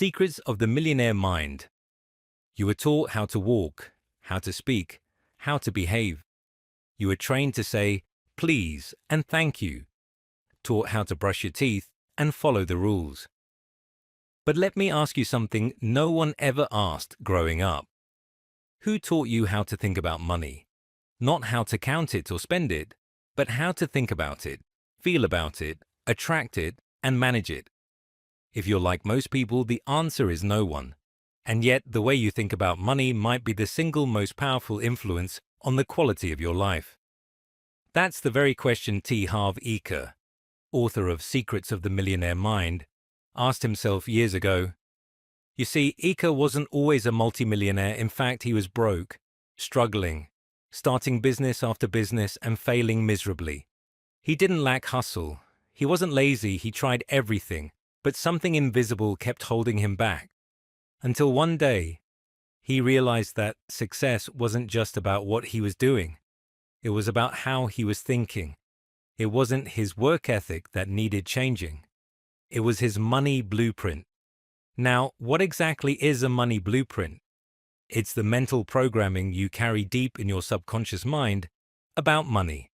Secrets of the Millionaire Mind. You were taught how to walk, how to speak, how to behave. You were trained to say, please and thank you. Taught how to brush your teeth and follow the rules. But let me ask you something no one ever asked growing up. Who taught you how to think about money? Not how to count it or spend it, but how to think about it, feel about it, attract it, and manage it. If you're like most people, the answer is no one. And yet, the way you think about money might be the single most powerful influence on the quality of your life. That's the very question T. Harv Eker, author of Secrets of the Millionaire Mind, asked himself years ago. You see, Eker wasn't always a multimillionaire. In fact, he was broke, struggling, starting business after business and failing miserably. He didn't lack hustle. He wasn't lazy. He tried everything, but something invisible kept holding him back. Until one day, he realized that success wasn't just about what he was doing. It was about how he was thinking. It wasn't his work ethic that needed changing. It was his money blueprint. Now, what exactly is a money blueprint? It's the mental programming you carry deep in your subconscious mind about money.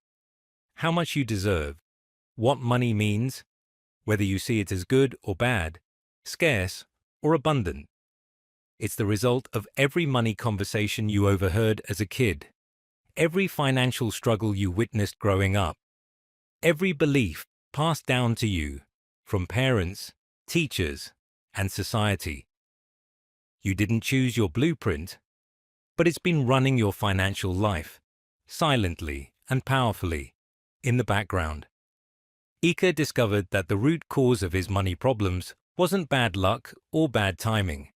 How much you deserve, what money means, whether you see it as good or bad, scarce or abundant. It's the result of every money conversation you overheard as a kid, every financial struggle you witnessed growing up, every belief passed down to you from parents, teachers, and society. You didn't choose your blueprint, but it's been running your financial life, silently and powerfully, in the background. Eker discovered that the root cause of his money problems wasn't bad luck or bad timing.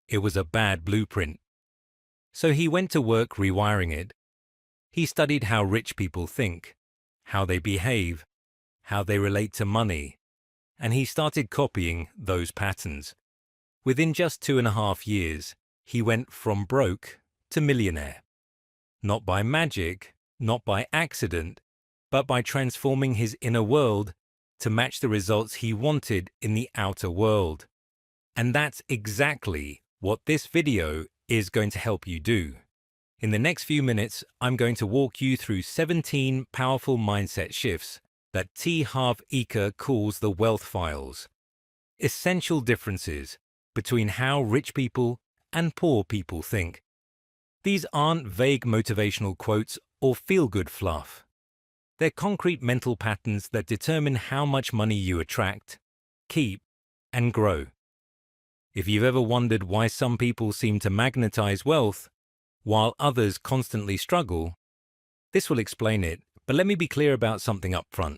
It was a bad blueprint. So he went to work rewiring it. He studied how rich people think, how they behave, how they relate to money, and he started copying those patterns. Within just 2.5 years, he went from broke to millionaire. Not by magic, not by accident, but by transforming his inner world to match the results he wanted in the outer world. And that's exactly what this video is going to help you do. In the next few minutes, I'm going to walk you through 17 powerful mindset shifts that T. Harv Eker calls the wealth files. Essential differences between how rich people and poor people think. These aren't vague motivational quotes or feel-good fluff. They're concrete mental patterns that determine how much money you attract, keep, and grow. If you've ever wondered why some people seem to magnetize wealth, while others constantly struggle, this will explain it, but let me be clear about something up front.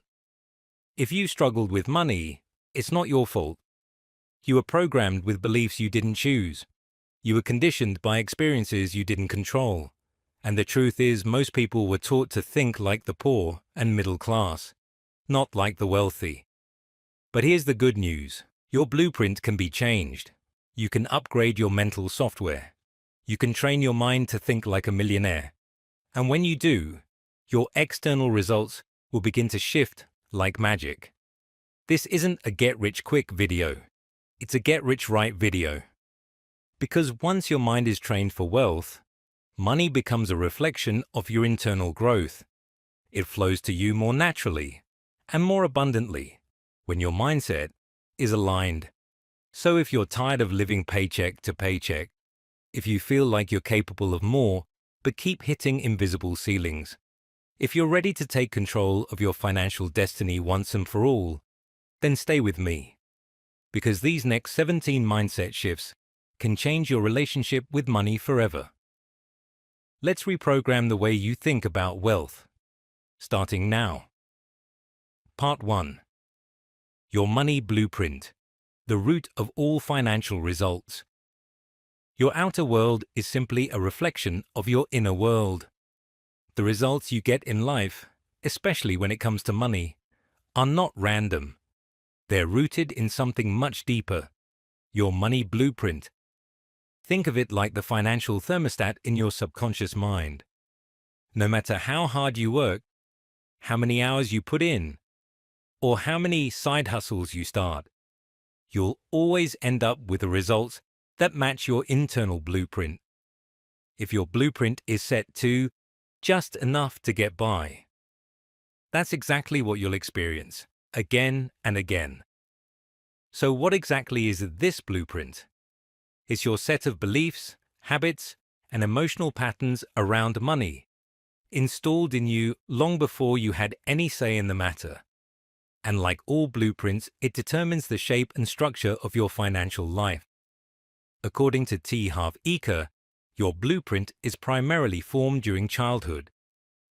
If you struggled with money, it's not your fault. You were programmed with beliefs you didn't choose. You were conditioned by experiences you didn't control. And the truth is, most people were taught to think like the poor and middle class, not like the wealthy. But here's the good news. Your blueprint can be changed. You can upgrade your mental software. You can train your mind to think like a millionaire. And when you do, your external results will begin to shift like magic. This isn't a get-rich-quick video. It's a get-rich-right video. Because once your mind is trained for wealth, money becomes a reflection of your internal growth. It flows to you more naturally and more abundantly when your mindset is aligned. So if you're tired of living paycheck to paycheck, if you feel like you're capable of more but keep hitting invisible ceilings, if you're ready to take control of your financial destiny once and for all, then stay with me. Because these next 17 mindset shifts can change your relationship with money forever. Let's reprogram the way you think about wealth, starting now. Part 1. Your money blueprint, the root of all financial results. Your outer world is simply a reflection of your inner world. The results you get in life, especially when it comes to money, are not random. They're rooted in something much deeper, your money blueprint. Think of it like the financial thermostat in your subconscious mind. No matter how hard you work, how many hours you put in, or how many side hustles you start, you'll always end up with the results that match your internal blueprint. If your blueprint is set to just enough to get by, that's exactly what you'll experience, again and again. So what exactly is this blueprint? It's your set of beliefs, habits, and emotional patterns around money, installed in you long before you had any say in the matter. And like all blueprints, it determines the shape and structure of your financial life. According to T. Harv Eker, your blueprint is primarily formed during childhood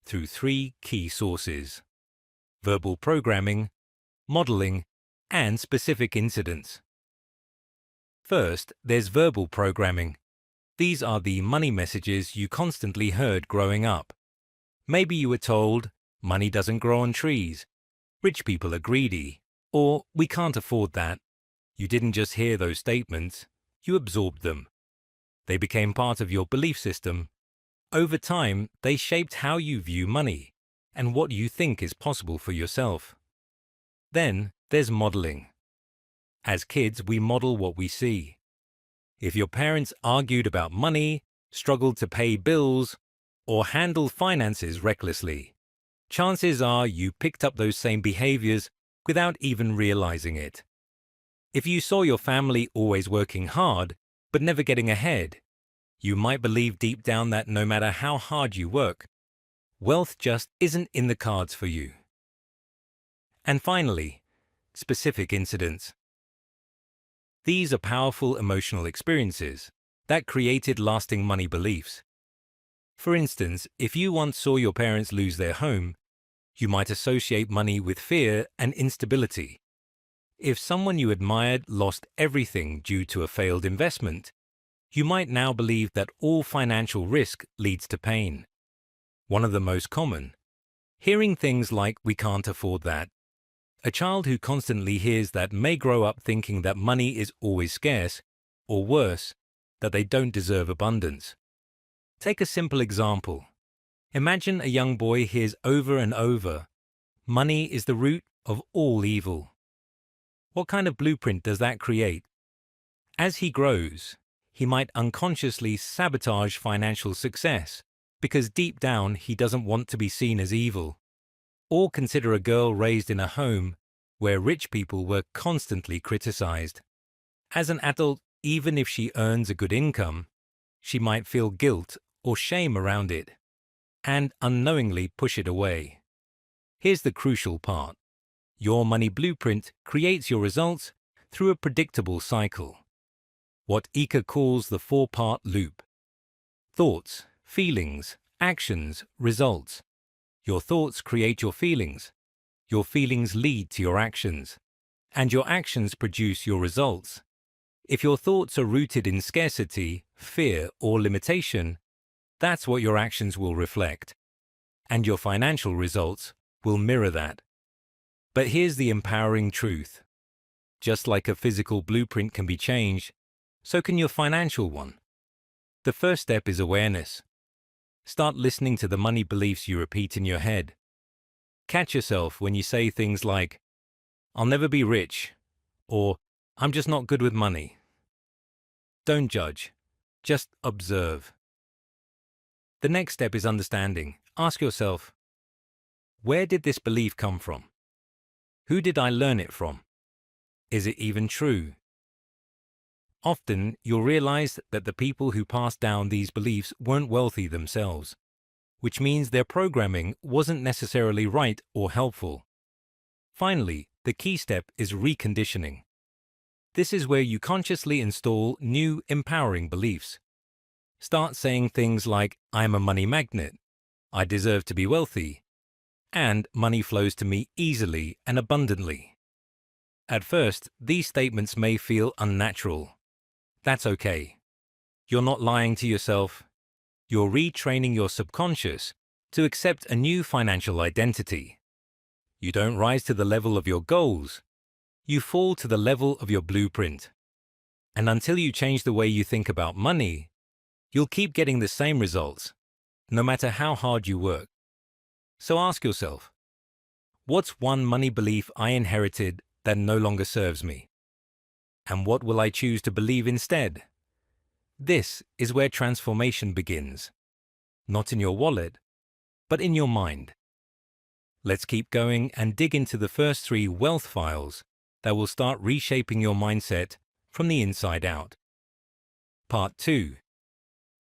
through three key sources: verbal programming, modeling, and specific incidents. First, there's verbal programming. These are the money messages you constantly heard growing up. Maybe you were told, money doesn't grow on trees, rich people are greedy, or we can't afford that. You didn't just hear those statements, you absorbed them. They became part of your belief system. Over time, they shaped how you view money and what you think is possible for yourself. Then, there's modeling. As kids, we model what we see. If your parents argued about money, struggled to pay bills, or handled finances recklessly, chances are you picked up those same behaviors without even realizing it. If you saw your family always working hard, but never getting ahead, you might believe deep down that no matter how hard you work, wealth just isn't in the cards for you. And finally, specific incidents. These are powerful emotional experiences that created lasting money beliefs. For instance, if you once saw your parents lose their home, you might associate money with fear and instability. If someone you admired lost everything due to a failed investment, you might now believe that all financial risk leads to pain. One of the most common, hearing things like, "We can't afford that." A child who constantly hears that may grow up thinking that money is always scarce, or worse, that they don't deserve abundance. Take a simple example. Imagine a young boy hears over and over, "Money is the root of all evil." What kind of blueprint does that create? As he grows, he might unconsciously sabotage financial success because deep down he doesn't want to be seen as evil. Or consider a girl raised in a home where rich people were constantly criticized. As an adult, even if she earns a good income, she might feel guilt or shame around it, and unknowingly push it away. Here's the crucial part. Your money blueprint creates your results through a predictable cycle. What Eker calls the four-part loop. Thoughts, feelings, actions, results. Your thoughts create your feelings lead to your actions, and your actions produce your results. If your thoughts are rooted in scarcity, fear, or limitation, that's what your actions will reflect, and your financial results will mirror that. But here's the empowering truth. Just like a physical blueprint can be changed, so can your financial one. The first step is awareness. Start listening to the money beliefs you repeat in your head. Catch yourself when you say things like, "I'll never be rich," or "I'm just not good with money." Don't judge, just observe. The next step is understanding. Ask yourself, where did this belief come from? Who did I learn it from? Is it even true? Often, you'll realize that the people who passed down these beliefs weren't wealthy themselves, which means their programming wasn't necessarily right or helpful. Finally, the key step is reconditioning. This is where you consciously install new, empowering beliefs. Start saying things like, "I'm a money magnet," "I deserve to be wealthy," and "money flows to me easily and abundantly." At first, these statements may feel unnatural. That's okay. You're not lying to yourself. You're retraining your subconscious to accept a new financial identity. You don't rise to the level of your goals. You fall to the level of your blueprint. And until you change the way you think about money, you'll keep getting the same results, no matter how hard you work. So ask yourself, what's one money belief I inherited that no longer serves me? And what will I choose to believe instead? This is where transformation begins. Not in your wallet, but in your mind. Let's keep going and dig into the first 3 wealth files that will start reshaping your mindset from the inside out. Part 2.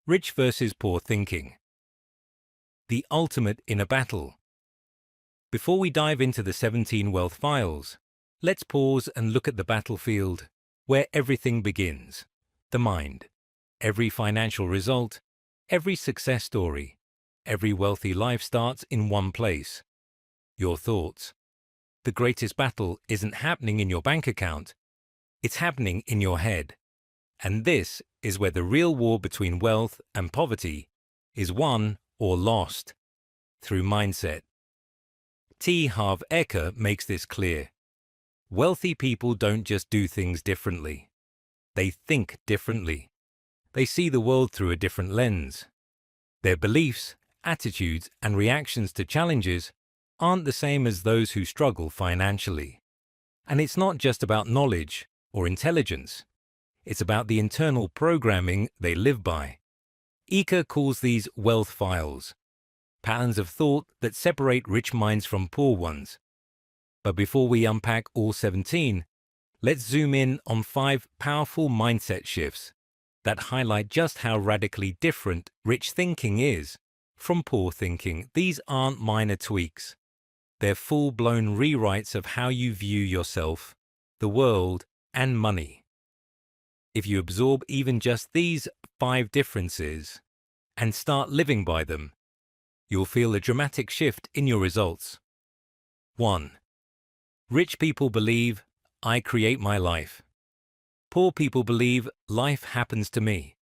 Rich versus poor thinking. The ultimate inner battle. Before we dive into the 17 wealth files, let's pause and look at the battlefield where everything begins. The mind. Every financial result, every success story, every wealthy life starts in one place. Your thoughts. The greatest battle isn't happening in your bank account, it's happening in your head. And this is where the real war between wealth and poverty is won or lost, through mindset. T. Harv Eker makes this clear. Wealthy people don't just do things differently. They think differently. They see the world through a different lens. Their beliefs, attitudes, and reactions to challenges aren't the same as those who struggle financially. And it's not just about knowledge or intelligence. It's about the internal programming they live by. Eker calls these wealth files, patterns of thought that separate rich minds from poor ones. But before we unpack all 17, let's zoom in on 5 powerful mindset shifts that highlight just how radically different rich thinking is from poor thinking. These aren't minor tweaks. They're full-blown rewrites of how you view yourself, the world, and money. If you absorb even just these 5 differences and start living by them, you'll feel a dramatic shift in your results. 1. Rich people believe, I create my life. Poor people believe, life happens to me.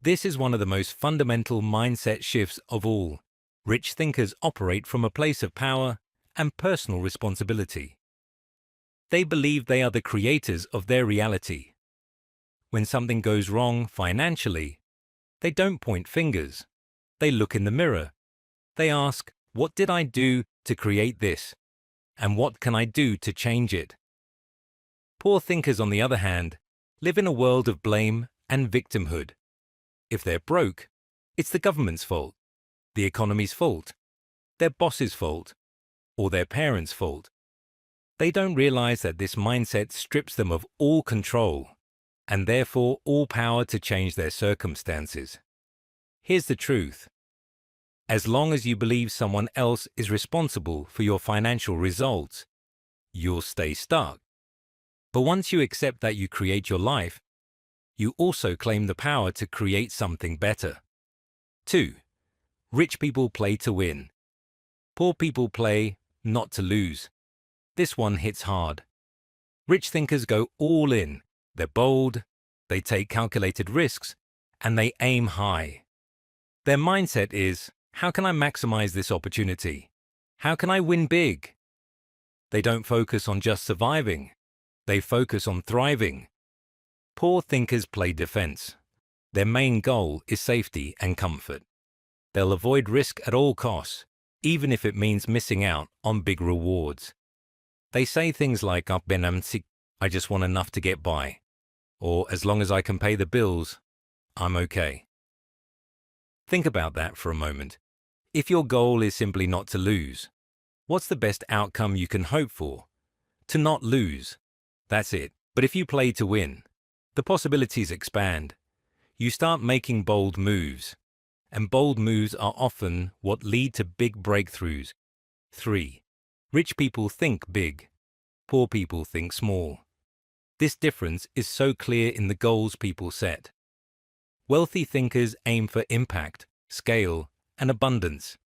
This is one of the most fundamental mindset shifts of all. Rich thinkers operate from a place of power and personal responsibility. They believe they are the creators of their reality. When something goes wrong financially, they don't point fingers. They look in the mirror. They ask, what did I do to create this? And what can I do to change it? Poor thinkers, on the other hand, live in a world of blame and victimhood. If they're broke, it's the government's fault, the economy's fault, their boss's fault, or their parents' fault. They don't realize that this mindset strips them of all control and therefore all power to change their circumstances. Here's the truth. As long as you believe someone else is responsible for your financial results, you'll stay stuck. But once you accept that you create your life, you also claim the power to create something better. 2. Rich people play to win. Poor people play not to lose. This one hits hard. Rich thinkers go all in. They're bold, they take calculated risks, and they aim high. Their mindset is, how can I maximize this opportunity? How can I win big? They don't focus on just surviving. They focus on thriving. Poor thinkers play defense. Their main goal is safety and comfort. They'll avoid risk at all costs, even if it means missing out on big rewards. They say things like, I just want enough to get by, or as long as I can pay the bills, I'm okay. Think about that for a moment. If your goal is simply not to lose, what's the best outcome you can hope for? To not lose. That's it. But if you play to win, the possibilities expand. You start making bold moves, and bold moves are often what lead to big breakthroughs. 3. Rich people think big. Poor people think small. This difference is so clear in the goals people set. Wealthy thinkers aim for impact, scale, and abundance.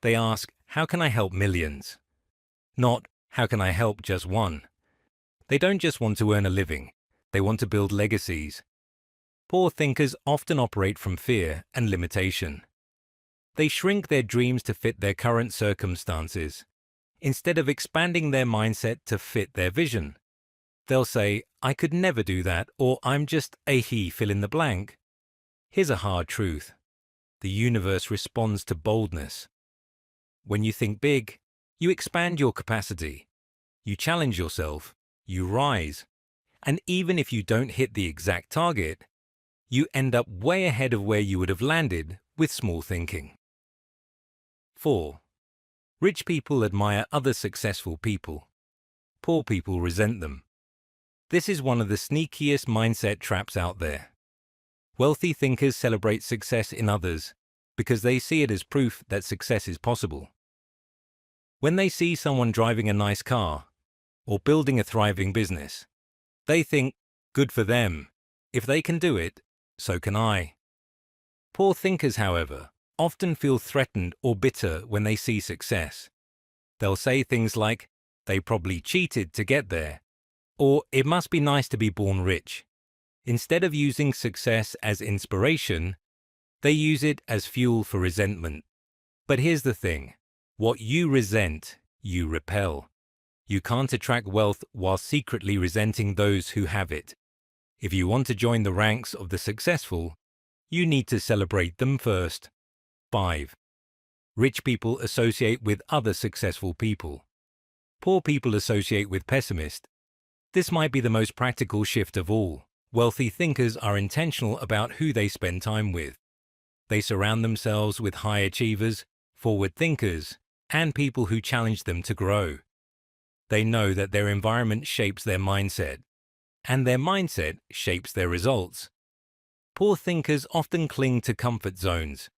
They ask, how can I help millions? Not, how can I help just one? They don't just want to earn a living, they want to build legacies. Poor thinkers often operate from fear and limitation. They shrink their dreams to fit their current circumstances, instead of expanding their mindset to fit their vision. They'll say, I could never do that, or I'm just a fill in the blank. Here's a hard truth. The universe responds to boldness. When you think big, you expand your capacity. You challenge yourself, you rise, And even if you don't hit the exact target, you end up way ahead of where you would have landed with small thinking. 4. Rich people admire other successful people. Poor people resent them. This is one of the sneakiest mindset traps out there. Wealthy thinkers celebrate success in others because they see it as proof that success is possible. When they see someone driving a nice car or building a thriving business, they think, good for them. If they can do it, so can I. Poor thinkers, however, often feel threatened or bitter when they see success. They'll say things like, they probably cheated to get there, or it must be nice to be born rich. Instead of using success as inspiration, they use it as fuel for resentment. But here's the thing, what you resent, you repel. You can't attract wealth while secretly resenting those who have it. If you want to join the ranks of the successful, you need to celebrate them first. 5. Rich people associate with other successful people. Poor people associate with pessimists. This might be the most practical shift of all. Wealthy thinkers are intentional about who they spend time with. They surround themselves with high achievers, forward thinkers, and people who challenge them to grow. They know that their environment shapes their mindset, and their mindset shapes their results. Poor thinkers often cling to comfort zones.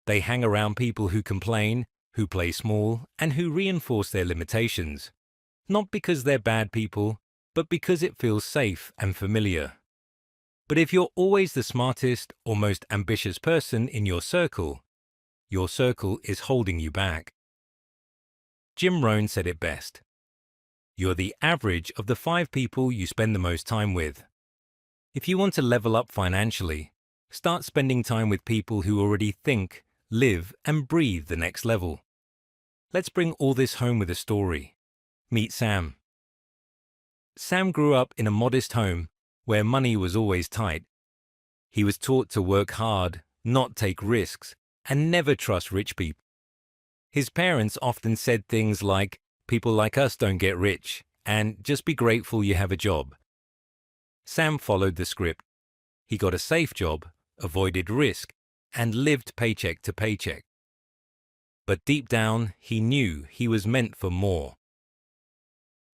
They hang around people who complain, who play small, and who reinforce their limitations. Not because they're bad people, but because it feels safe and familiar. But if you're always the smartest or most ambitious person in your circle is holding you back. Jim Rohn said it best. You're the average of the 5 people you spend the most time with. If you want to level up financially, start spending time with people who already think, live, and breathe the next level. Let's bring all this home with a story. Meet Sam. Sam grew up in a modest home where money was always tight. He was taught to work hard, not take risks, and never trust rich people. His parents often said things like, people like us don't get rich, and just be grateful you have a job. Sam followed the script. He got a safe job, avoided risk, and lived paycheck to paycheck. But deep down, he knew he was meant for more.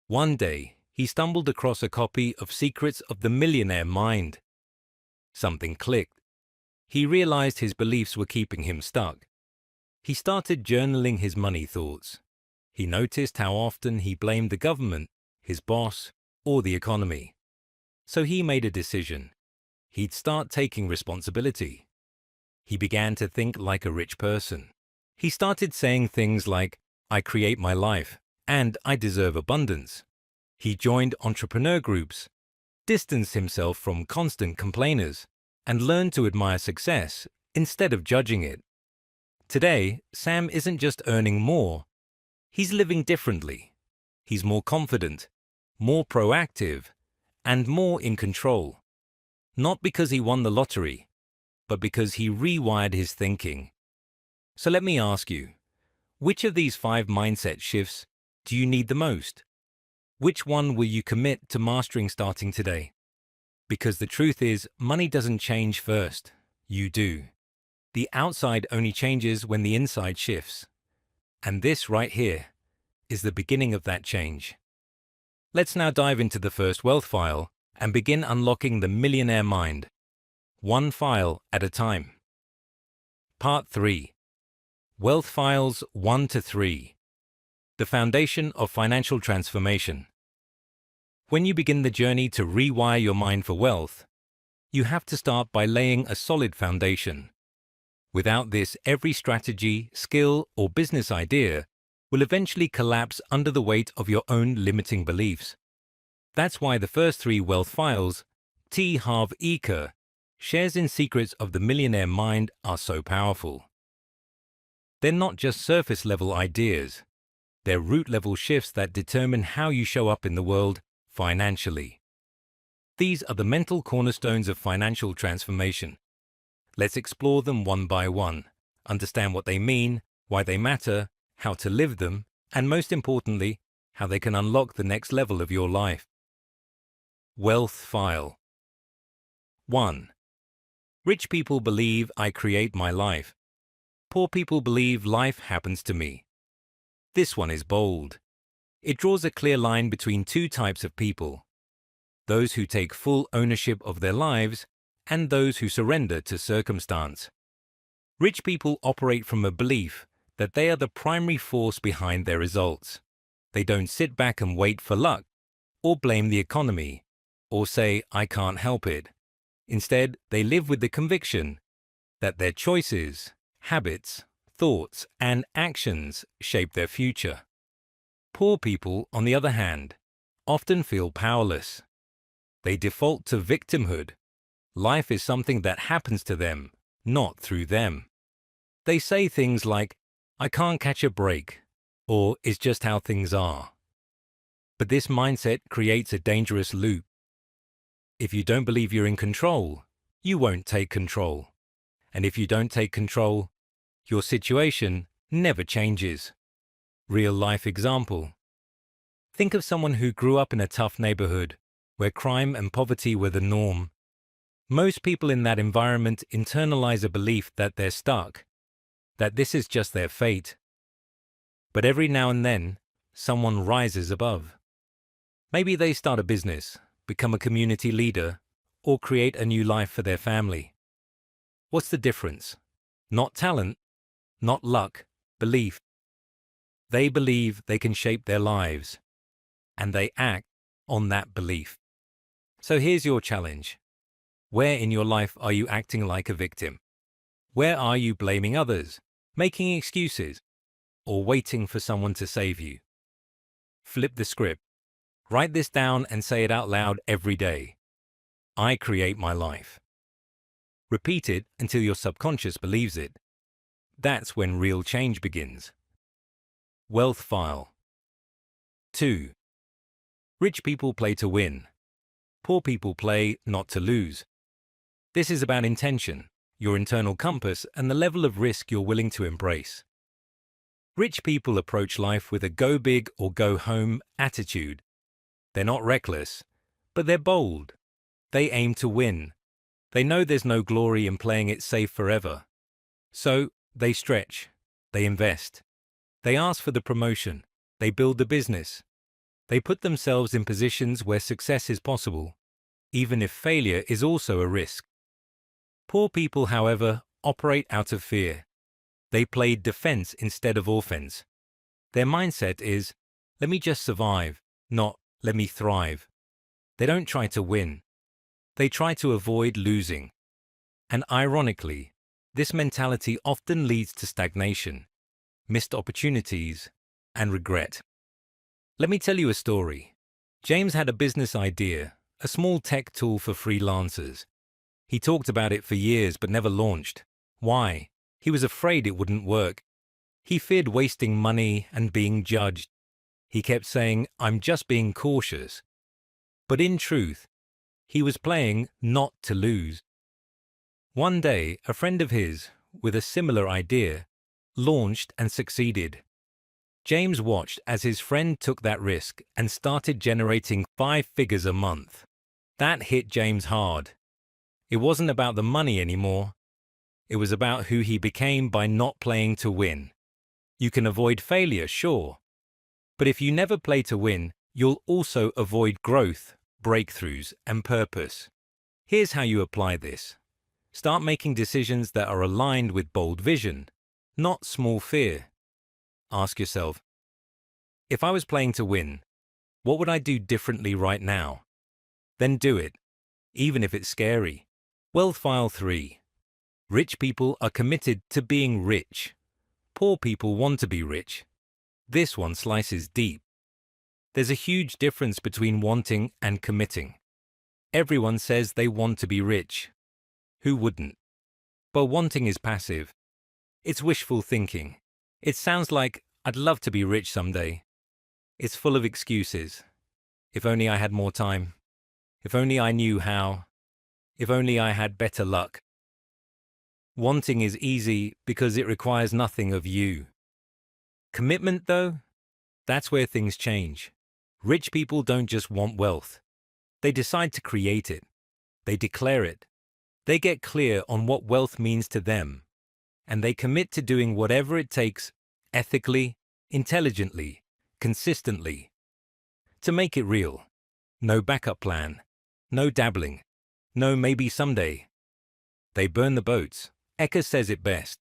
One day, he stumbled across a copy of Secrets of the Millionaire Mind. Something clicked. He realized his beliefs were keeping him stuck. He started journaling his money thoughts. He noticed how often he blamed the government, his boss, or the economy. So he made a decision. He'd start taking responsibility. He began to think like a rich person. He started saying things like, I create my life, and I deserve abundance. He joined entrepreneur groups, distanced himself from constant complainers, and learned to admire success instead of judging it. Today, Sam isn't just earning more, he's living differently. He's more confident, more proactive, and more in control. Not because he won the lottery, but because he rewired his thinking. So let me ask you, which of these 5 mindset shifts do you need the most? Which one will you commit to mastering starting today? Because the truth is, money doesn't change first. You do. The outside only changes when the inside shifts. And this right here is the beginning of that change. Let's now dive into the first wealth file and begin unlocking the millionaire mind. One file at a time. Part 3. Wealth Files 1 to 3. The foundation of financial transformation. When you begin the journey to rewire your mind for wealth, you have to start by laying a solid foundation. Without this, every strategy, skill, or business idea will eventually collapse under the weight of your own limiting beliefs. That's why the first 3 wealth files, T. Harv Eker, shares in Secrets of the Millionaire Mind, are so powerful. They're not just surface-level ideas. They're root-level shifts that determine how you show up in the world financially. These are the mental cornerstones of financial transformation. Let's explore them one by one, understand what they mean, why they matter, how to live them, and most importantly, how they can unlock the next level of your life. Wealth file. 1. Rich people believe I create my life. Poor people believe life happens to me. This one is bold. It draws a clear line between two types of people: those who take full ownership of their lives and those who surrender to circumstance. Rich people operate from a belief that they are the primary force behind their results. They don't sit back and wait for luck, or blame the economy, or say, "I can't help it." Instead, they live with the conviction that their choices, habits, thoughts, and actions shape their future. Poor people, on the other hand, often feel powerless. They default to victimhood. Life is something that happens to them, not through them. They say things like, "I can't catch a break," or "It's just how things are." But this mindset creates a dangerous loop. If you don't believe you're in control, you won't take control. And if you don't take control, your situation never changes. Real-life example. Think of someone who grew up in a tough neighborhood, where crime and poverty were the norm. Most people in that environment internalize a belief that they're stuck, that this is just their fate. But every now and then, someone rises above. Maybe they start a business, become a community leader, or create a new life for their family. What's the difference? Not talent, not luck, belief. They believe they can shape their lives, and they act on that belief. So here's your challenge. Where in your life are you acting like a victim? Where are you blaming others, making excuses, or waiting for someone to save you? Flip the script. Write this down and say it out loud every day. I create my life. Repeat it until your subconscious believes it. That's when real change begins. Wealth file. 2. Rich people play to win. Poor people play not to lose. This is about intention, your internal compass, and the level of risk you're willing to embrace. Rich people approach life with a go big or go home attitude. They're not reckless, but they're bold. They aim to win. They know there's no glory in playing it safe forever. So, they stretch. They invest. They ask for the promotion. They build the business. They put themselves in positions where success is possible, even if failure is also a risk. Poor people, however, operate out of fear. They play defense instead of offense. Their mindset is, "Let me just survive," not "let me thrive." They don't try to win. They try to avoid losing. And ironically, this mentality often leads to stagnation, missed opportunities, and regret. Let me tell you a story. James had a business idea, a small tech tool for freelancers. He talked about it for years but never launched. Why? He was afraid it wouldn't work. He feared wasting money and being judged. He kept saying, "I'm just being cautious." But in truth, he was playing not to lose. One day, a friend of his, with a similar idea, launched and succeeded. James watched as his friend took that risk and started generating 5 figures a month. That hit James hard. It wasn't about the money anymore. It was about who he became by not playing to win. You can avoid failure, sure. But if you never play to win, you'll also avoid growth, breakthroughs, and purpose. Here's how you apply this. Start making decisions that are aligned with bold vision, not small fear. Ask yourself, if I was playing to win, what would I do differently right now? Then do it, even if it's scary. Wealth file 3. Rich people are committed to being rich. Poor people want to be rich. This one slices deep. There's a huge difference between wanting and committing. Everyone says they want to be rich. Who wouldn't? But wanting is passive. It's wishful thinking. It sounds like, "I'd love to be rich someday." It's full of excuses. If only I had more time. If only I knew how. If only I had better luck. Wanting is easy because it requires nothing of you. Commitment, though, that's where things change. Rich people don't just want wealth. They decide to create it. They declare it. They get clear on what wealth means to them, and they commit to doing whatever it takes, ethically, intelligently, consistently, to make it real. No backup plan. No dabbling. No maybe someday. They burn the boats. Eka says it best.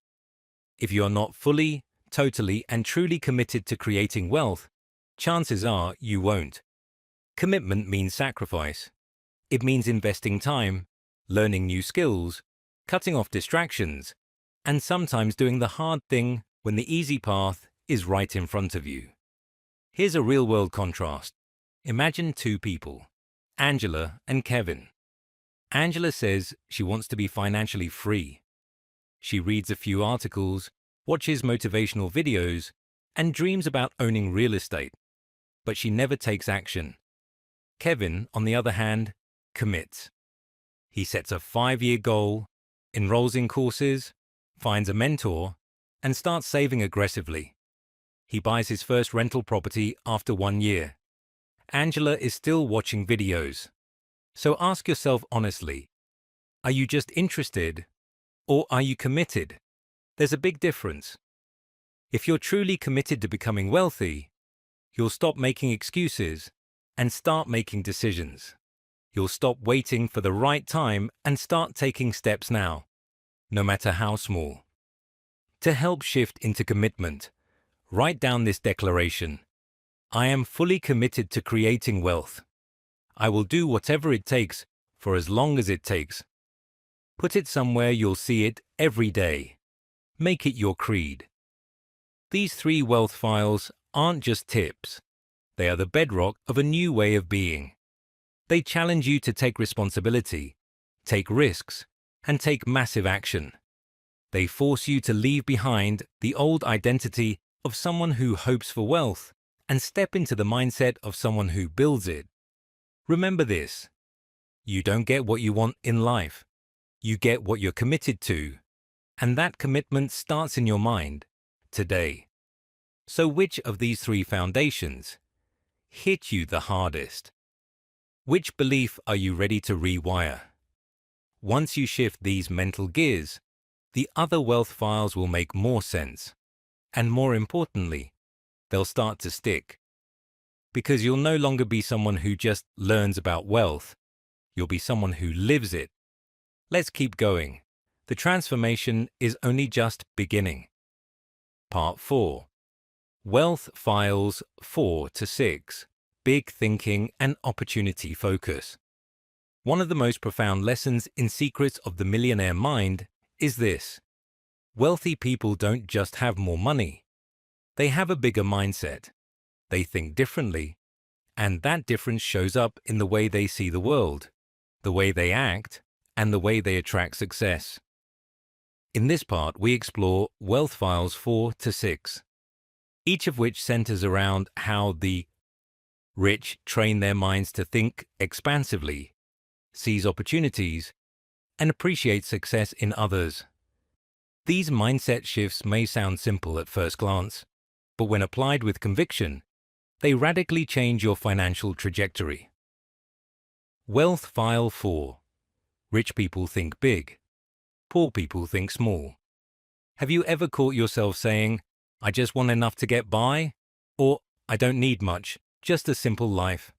If you are not fully, totally, and truly committed to creating wealth, chances are you won't. Commitment means sacrifice. It means investing time, learning new skills, cutting off distractions, and sometimes doing the hard thing when the easy path is right in front of you. Here's a real-world contrast. Imagine two people, Angela and Kevin. Angela says she wants to be financially free. She reads a few articles, watches motivational videos, and dreams about owning real estate, but she never takes action. Kevin, on the other hand, commits. He sets a 5-year goal, enrolls in courses, finds a mentor, and starts saving aggressively. He buys his first rental property after 1 year. Angela is still watching videos. So ask yourself honestly, are you just interested or are you committed? There's a big difference. If you're truly committed to becoming wealthy, you'll stop making excuses and start making decisions. You'll stop waiting for the right time and start taking steps now, no matter how small. To help shift into commitment, write down this declaration. I am fully committed to creating wealth. I will do whatever it takes for as long as it takes. Put it somewhere you'll see it every day. Make it your creed. These 3 wealth files aren't just tips. They are the bedrock of a new way of being. They challenge you to take responsibility, take risks, and take massive action. They force you to leave behind the old identity of someone who hopes for wealth and step into the mindset of someone who builds it. Remember this: you don't get what you want in life. You get what you're committed to, and that commitment starts in your mind today. So which of these 3 foundations hit you the hardest? Which belief are you ready to rewire? Once you shift these mental gears, the other wealth files will make more sense. And more importantly, they'll start to stick. Because you'll no longer be someone who just learns about wealth. You'll be someone who lives it. Let's keep going. The transformation is only just beginning. Part 4. Wealth Files 4 to 6. Big Thinking and Opportunity Focus. One of the most profound lessons in Secrets of the Millionaire Mind is this: wealthy people don't just have more money. They have a bigger mindset. They think differently, and that difference shows up in the way they see the world, the way they act, and the way they attract success. In this part, we explore Wealth Files 4 to 6, each of which centers around how the rich train their minds to think expansively, seize opportunities, and appreciate success in others. These mindset shifts may sound simple at first glance, but when applied with conviction, they radically change your financial trajectory. Wealth File 4. Rich people think big. Poor people think small. Have you ever caught yourself saying, I just want enough to get by? Or, I don't need much, just a simple life?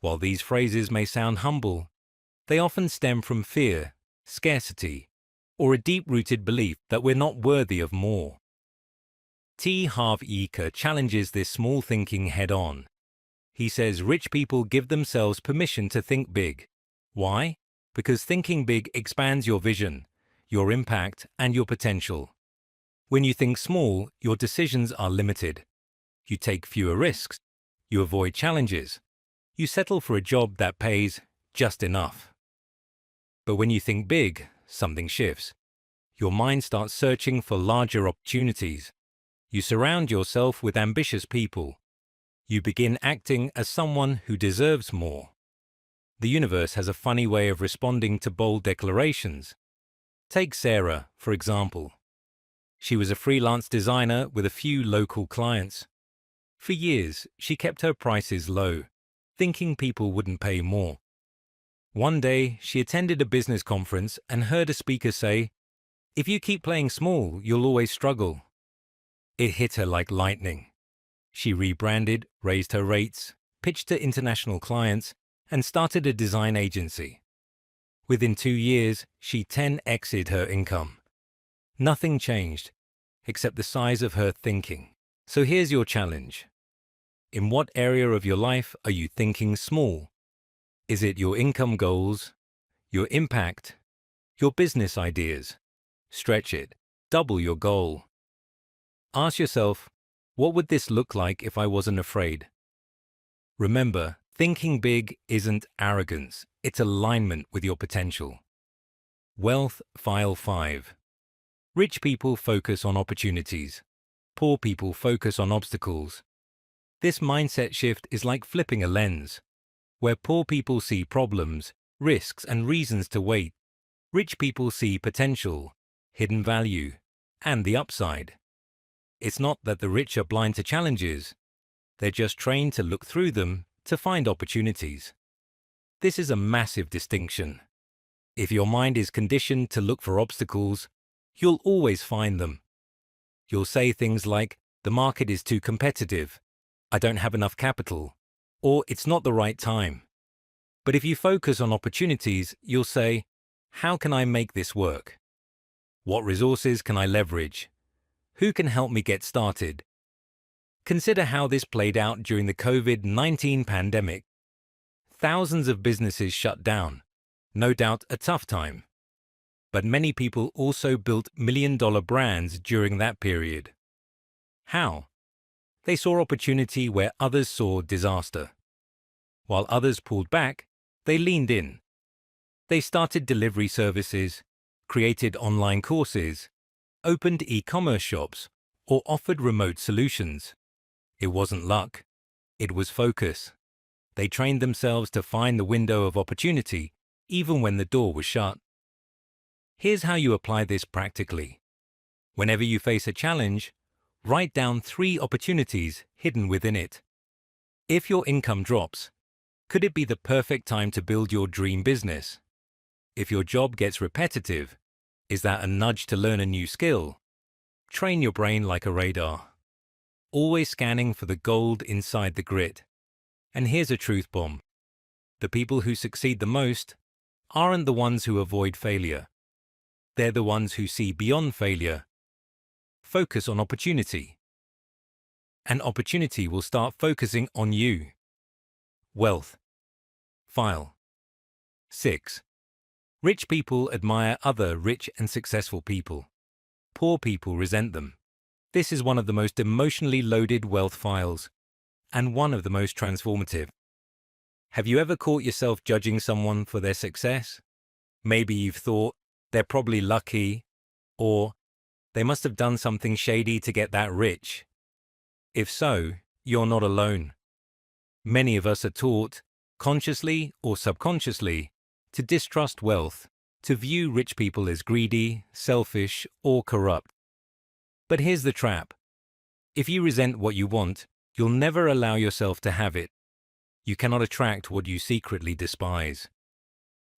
While these phrases may sound humble, they often stem from fear, scarcity, or a deep-rooted belief that we're not worthy of more. T. Harv Eker challenges this small thinking head-on. He says rich people give themselves permission to think big. Why? Because thinking big expands your vision, your impact, and your potential. When you think small, your decisions are limited. You take fewer risks. You avoid challenges. You settle for a job that pays just enough. But when you think big, something shifts. Your mind starts searching for larger opportunities. You surround yourself with ambitious people. You begin acting as someone who deserves more. The universe has a funny way of responding to bold declarations. Take Sarah, for example. She was a freelance designer with a few local clients. For years, she kept her prices low, thinking people wouldn't pay more. One day, she attended a business conference and heard a speaker say, "If you keep playing small, you'll always struggle." It hit her like lightning. She rebranded, raised her rates, pitched to international clients, and started a design agency. Within 2 years, she 10x'd her income. Nothing changed, except the size of her thinking. So here's your challenge. In what area of your life are you thinking small? Is it your income goals, your impact, your business ideas? Stretch it. Double your goal. Ask yourself, what would this look like if I wasn't afraid? Remember, thinking big isn't arrogance, it's alignment with your potential. Wealth File 5. Rich people focus on opportunities. Poor people focus on obstacles. This mindset shift is like flipping a lens. Where poor people see problems, risks, and reasons to wait, rich people see potential, hidden value, and the upside. It's not that the rich are blind to challenges. They're just trained to look through them to find opportunities. This is a massive distinction. If your mind is conditioned to look for obstacles, you'll always find them. You'll say things like, "The market is too competitive," "I don't have enough capital," or "It's not the right time." But if you focus on opportunities, you'll say, "How can I make this work? What resources can I leverage? Who can help me get started?" Consider how this played out during the COVID-19 pandemic. Thousands of businesses shut down. No doubt a tough time. But many people also built million-dollar brands during that period. How? They saw opportunity where others saw disaster. While others pulled back, they leaned in. They started delivery services, created online courses, opened e-commerce shops, or offered remote solutions. It wasn't luck. It was focus. They trained themselves to find the window of opportunity, even when the door was shut. Here's how you apply this practically. Whenever you face a challenge, write down 3 opportunities hidden within it. If your income drops, could it be the perfect time to build your dream business? If your job gets repetitive, is that a nudge to learn a new skill? Train your brain like a radar, always scanning for the gold inside the grit. And here's a truth bomb. The people who succeed the most aren't the ones who avoid failure. They're the ones who see beyond failure. Focus on opportunity. And opportunity will start focusing on you. Wealth File 6. Rich people admire other rich and successful people. Poor people resent them. This is one of the most emotionally loaded wealth files, and one of the most transformative. Have you ever caught yourself judging someone for their success? Maybe you've thought, "They're probably lucky," or "They must have done something shady to get that rich." If so, you're not alone. Many of us are taught, consciously or subconsciously, to distrust wealth, to view rich people as greedy, selfish, or corrupt. But here's the trap. If you resent what you want, you'll never allow yourself to have it. You cannot attract what you secretly despise.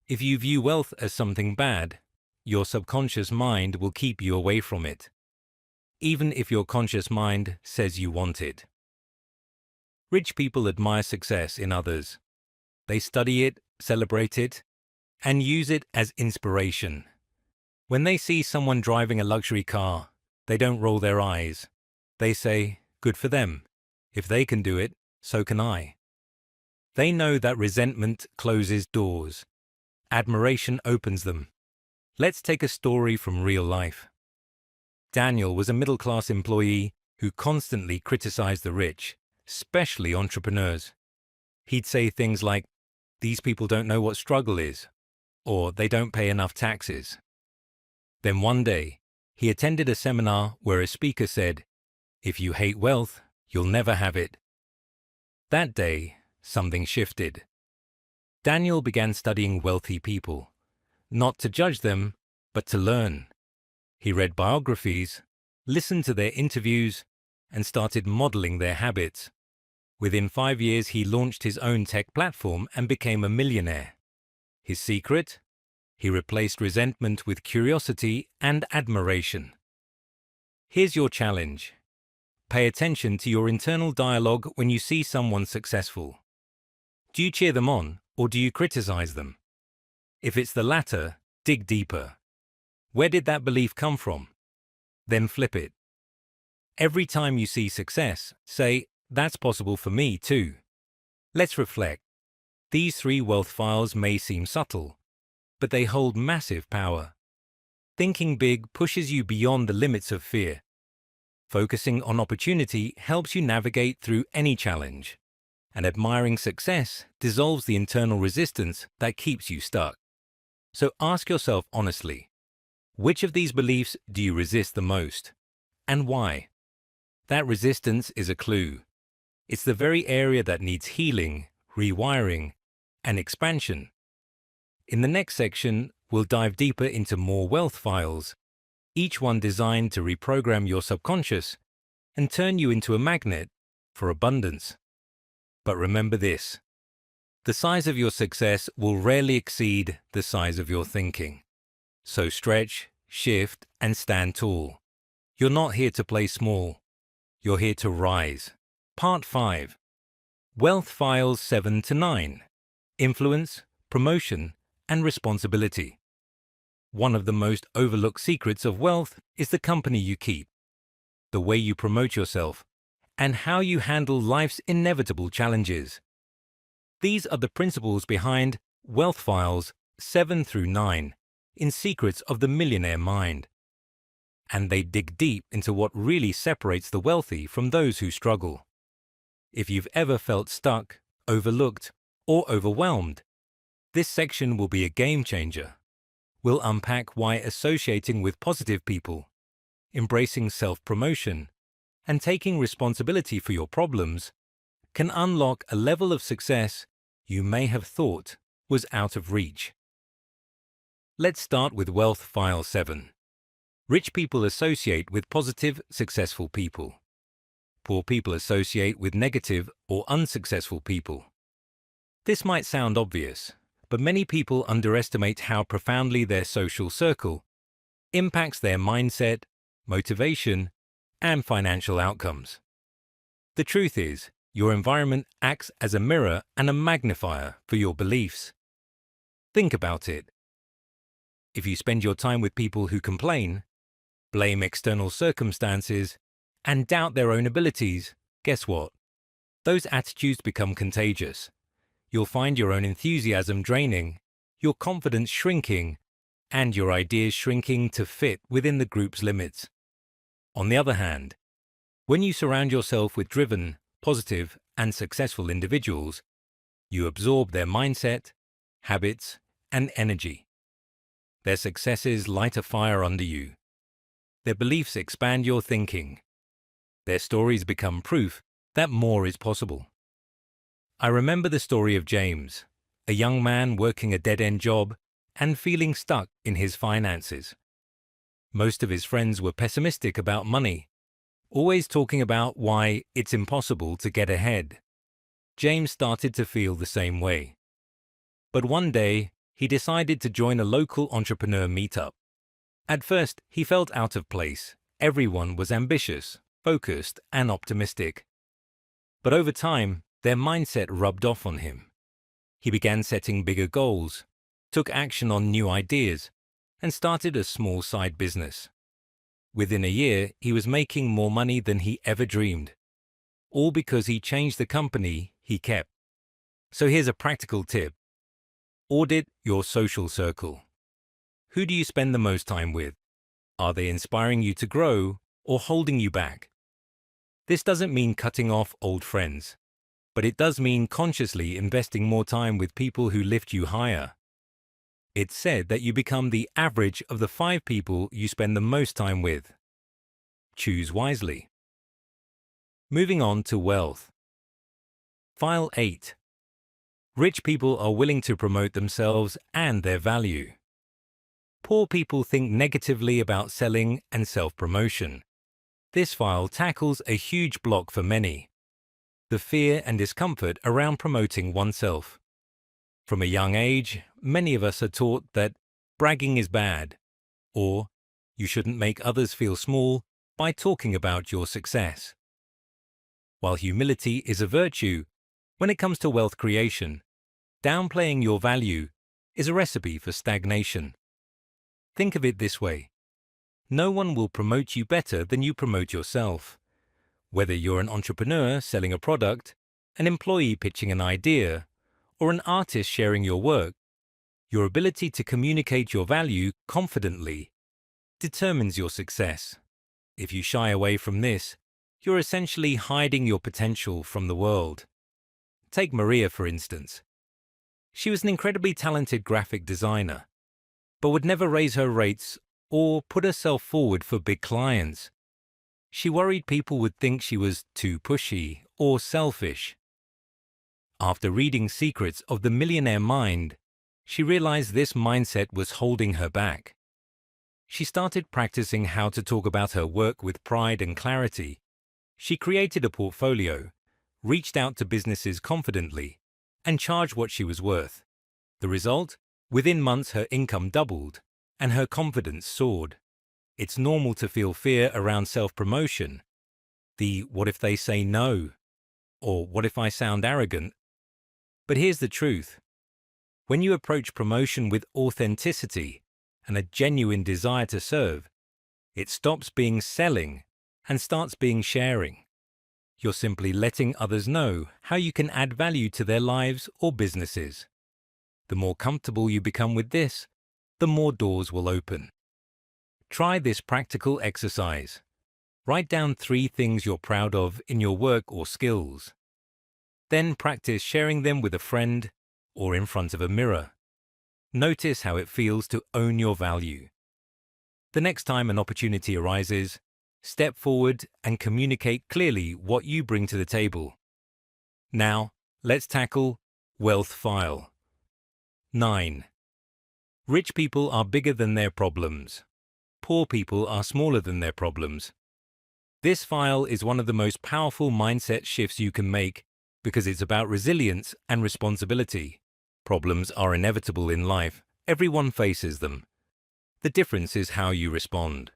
If you view wealth as something bad, your subconscious mind will keep you away from it, even if your conscious mind says you want it. Rich people admire success in others. They study it, celebrate it, and use it as inspiration. When they see someone driving a luxury car, they don't roll their eyes. They say, "Good for them. If they can do it, so can I." They know that resentment closes doors. Admiration opens them. Let's take a story from real life. Daniel was a middle-class employee who constantly criticized the rich, especially entrepreneurs. He'd say things like, "These people don't know what struggle is," or "They don't pay enough taxes." Then one day, he attended a seminar where a speaker said, "If you hate wealth, you'll never have it." That day, something shifted. Daniel began studying wealthy people, not to judge them, but to learn. He read biographies, listened to their interviews, and started modeling their habits. Within 5 years, he launched his own tech platform and became a millionaire. His secret? He replaced resentment with curiosity and admiration. Here's your challenge. Pay attention to your internal dialogue when you see someone successful. Do you cheer them on, or do you criticize them? If it's the latter, dig deeper. Where did that belief come from? Then flip it. Every time you see success, say, "That's possible for me too." Let's reflect. These 3 wealth files may seem subtle, but they hold massive power. Thinking big pushes you beyond the limits of fear. Focusing on opportunity helps you navigate through any challenge. And admiring success dissolves the internal resistance that keeps you stuck. So ask yourself honestly, which of these beliefs do you resist the most? And why? That resistance is a clue. It's the very area that needs healing, rewiring, and expansion. In the next section, we'll dive deeper into more wealth files, each one designed to reprogram your subconscious and turn you into a magnet for abundance. But remember this: the size of your success will rarely exceed the size of your thinking. So stretch, shift, and stand tall. You're not here to play small. You're here to rise. Part 5. Wealth Files 7 to 9. Influence, Promotion, and Responsibility. One of the most overlooked secrets of wealth is the company you keep, the way you promote yourself, and how you handle life's inevitable challenges. These are the principles behind Wealth Files 7 through 9 in Secrets of the Millionaire Mind. And they dig deep into what really separates the wealthy from those who struggle. If you've ever felt stuck, overlooked, or overwhelmed, this section will be a game changer. We'll unpack why associating with positive people, embracing self-promotion, and taking responsibility for your problems can unlock a level of success you may have thought was out of reach. Let's start with Wealth File 7. Rich people associate with positive, successful people. Poor people associate with negative or unsuccessful people. This might sound obvious, but many people underestimate how profoundly their social circle impacts their mindset, motivation, and financial outcomes. The truth is, your environment acts as a mirror and a magnifier for your beliefs. Think about it. If you spend your time with people who complain, blame external circumstances, and doubt their own abilities, guess what? Those attitudes become contagious. You'll find your own enthusiasm draining, your confidence shrinking, and your ideas shrinking to fit within the group's limits. On the other hand, when you surround yourself with driven, positive, and successful individuals, you absorb their mindset, habits, and energy. Their successes light a fire under you. Their beliefs expand your thinking. Their stories become proof that more is possible. I remember the story of James, a young man working a dead-end job and feeling stuck in his finances. Most of his friends were pessimistic about money, always talking about why it's impossible to get ahead. James started to feel the same way. But one day, he decided to join a local entrepreneur meetup. At first, he felt out of place. Everyone was ambitious, focused, and optimistic. But over time, their mindset rubbed off on him. He began setting bigger goals, took action on new ideas, and started a small side business. Within a year, he was making more money than he ever dreamed, all because he changed the company he kept. So here's a practical tip. Audit your social circle. Who do you spend the most time with? Are they inspiring you to grow or holding you back? This doesn't mean cutting off old friends, but it does mean consciously investing more time with people who lift you higher. It's said that you become the average of the 5 people you spend the most time with. Choose wisely. Moving on to wealth. File 8. Rich people are willing to promote themselves and their value. Poor people think negatively about selling and self-promotion. This file tackles a huge block for many: the fear and discomfort around promoting oneself. From a young age, many of us are taught that bragging is bad, or you shouldn't make others feel small by talking about your success. While humility is a virtue, when it comes to wealth creation, downplaying your value is a recipe for stagnation. Think of it this way. No one will promote you better than you promote yourself. Whether you're an entrepreneur selling a product, an employee pitching an idea, or an artist sharing your work, your ability to communicate your value confidently determines your success. If you shy away from this, you're essentially hiding your potential from the world. Take Maria, for instance. She was an incredibly talented graphic designer, but would never raise her rates or put herself forward for big clients. She worried people would think she was too pushy or selfish. After reading Secrets of the Millionaire Mind, she realized this mindset was holding her back. She started practicing how to talk about her work with pride and clarity. She created a portfolio, reached out to businesses confidently, and charged what she was worth. The result? Within months her income doubled, and her confidence soared. It's normal to feel fear around self-promotion. The "what if they say no?" or "what if I sound arrogant?" But here's the truth. When you approach promotion with authenticity and a genuine desire to serve, it stops being selling and starts being sharing. You're simply letting others know how you can add value to their lives or businesses. The more comfortable you become with this, the more doors will open. Try this practical exercise. Write down 3 things you're proud of in your work or skills. Then practice sharing them with a friend or in front of a mirror. Notice how it feels to own your value. The next time an opportunity arises, step forward and communicate clearly what you bring to the table. Now, let's tackle Wealth File. 9. Rich people are bigger than their problems. Poor people are smaller than their problems. This file is one of the most powerful mindset shifts you can make because it's about resilience and responsibility. Problems are inevitable in life. Everyone faces them. The difference is how you respond.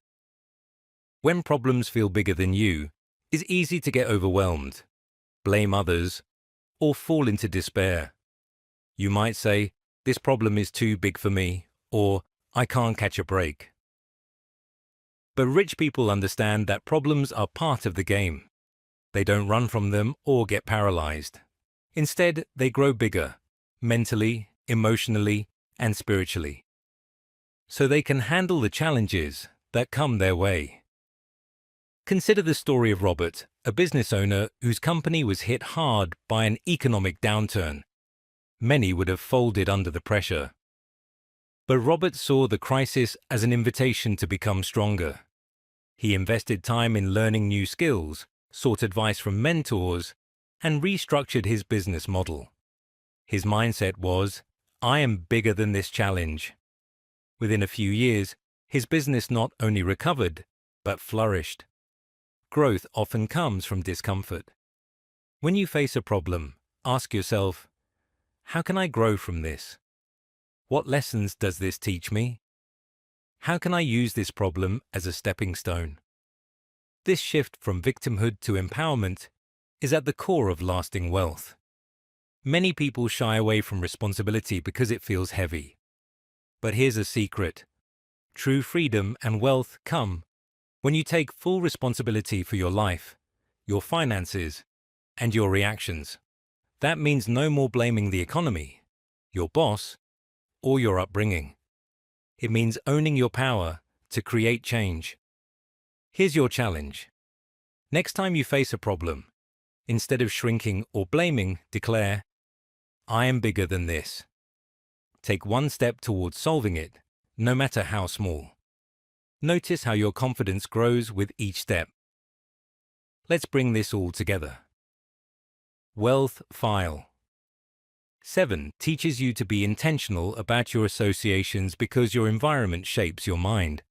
When problems feel bigger than you, it's easy to get overwhelmed, blame others, or fall into despair. You might say, "This problem is too big for me," or "I can't catch a break." But rich people understand that problems are part of the game. They don't run from them or get paralyzed. Instead, they grow bigger, mentally, emotionally, and spiritually, so they can handle the challenges that come their way. Consider the story of Robert, a business owner whose company was hit hard by an economic downturn. Many would have folded under the pressure. But Robert saw the crisis as an invitation to become stronger. He invested time in learning new skills, sought advice from mentors, and restructured his business model. His mindset was, "I am bigger than this challenge." Within a few years, his business not only recovered, but flourished. Growth often comes from discomfort. When you face a problem, ask yourself, how can I grow from this? What lessons does this teach me? How can I use this problem as a stepping stone? This shift from victimhood to empowerment is at the core of lasting wealth. Many people shy away from responsibility because it feels heavy. But here's a secret. True freedom and wealth come when you take full responsibility for your life, your finances, and your reactions. That means no more blaming the economy, your boss, or your upbringing. It means owning your power to create change. Here's your challenge. Next time you face a problem, instead of shrinking or blaming, declare, "I am bigger than this." Take one step towards solving it, no matter how small. Notice how your confidence grows with each step. Let's bring this all together. Wealth File. 7 teaches you to be intentional about your associations because your environment shapes your mind.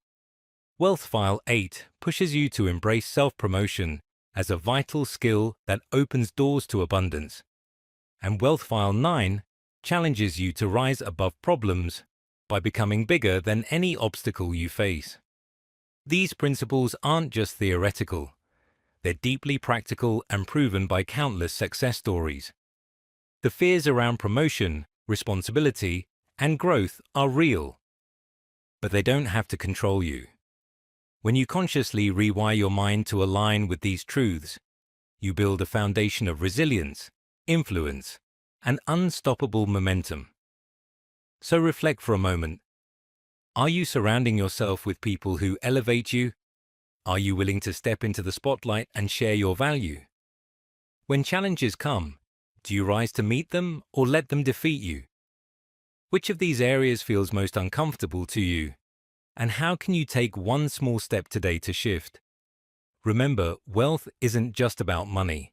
Wealth File 8 pushes you to embrace self-promotion as a vital skill that opens doors to abundance. And Wealth File 9 challenges you to rise above problems by becoming bigger than any obstacle you face. These principles aren't just theoretical. They're deeply practical and proven by countless success stories. The fears around promotion, responsibility, and growth are real, but they don't have to control you. When you consciously rewire your mind to align with these truths, you build a foundation of resilience, influence, and unstoppable momentum. So reflect for a moment. Are you surrounding yourself with people who elevate you? Are you willing to step into the spotlight and share your value? When challenges come, do you rise to meet them or let them defeat you? Which of these areas feels most uncomfortable to you? And how can you take one small step today to shift? Remember, wealth isn't just about money.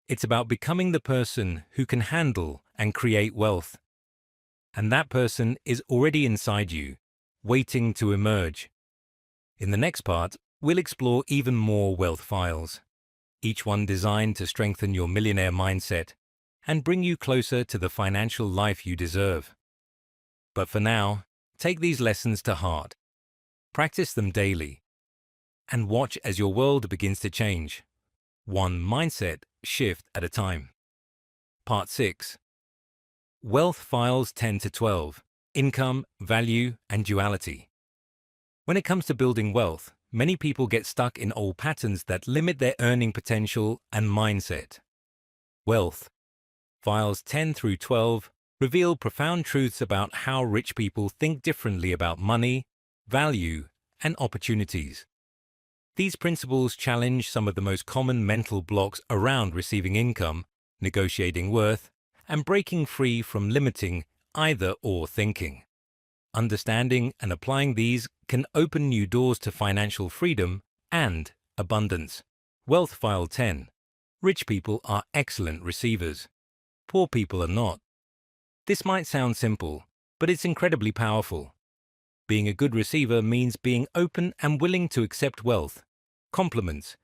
It's about becoming the person who can handle and create wealth. And that person is already inside you, waiting to emerge. In the next part, we'll explore even more wealth files, each one designed to strengthen your millionaire mindset and bring you closer to the financial life you deserve. But for now, take these lessons to heart. Practice them daily, and watch as your world begins to change, one mindset shift at a time. Part 6. Wealth Files 10 to 12. Income, Value, and Duality. When it comes to building wealth, many people get stuck in old patterns that limit their earning potential and mindset. Wealth Files 10 through 12 reveal profound truths about how rich people think differently about money, value, and opportunities. These principles challenge some of the most common mental blocks around receiving income, negotiating worth, and breaking free from limiting either-or thinking. Understanding and applying these can open new doors to financial freedom and abundance. Wealth File 10. Rich people are excellent receivers. Poor people are not. This might sound simple, but it's incredibly powerful. Being a good receiver means being open and willing to accept wealth, compliments,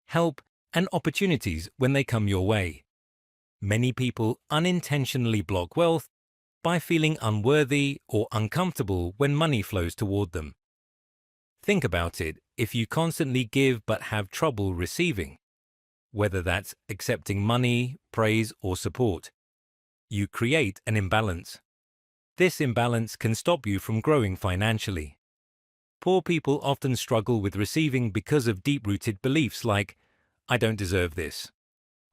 help, and opportunities when they come your way. Many people unintentionally block wealth by feeling unworthy or uncomfortable when money flows toward them. Think about it. If you constantly give but have trouble receiving, whether that's accepting money, praise, or support, you create an imbalance. This imbalance can stop you from growing financially. Poor people often struggle with receiving because of deep-rooted beliefs like, "I don't deserve this,"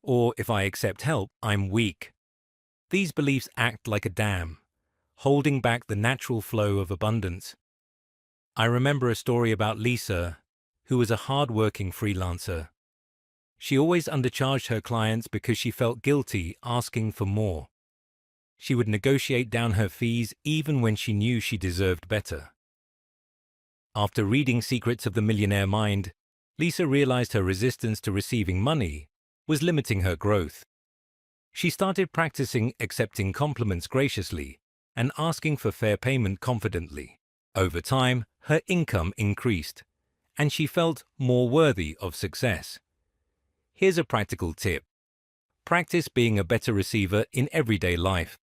or "If I accept help, I'm weak." These beliefs act like a dam, holding back the natural flow of abundance. I remember a story about Lisa, who was a hard-working freelancer. She always undercharged her clients because she felt guilty asking for more. She would negotiate down her fees even when she knew she deserved better. After reading Secrets of the Millionaire Mind, Lisa realized her resistance to receiving money was limiting her growth. She started practicing accepting compliments graciously and asking for fair payment confidently. Over time, her income increased, and she felt more worthy of success. Here's a practical tip. Practice being a better receiver in everyday life.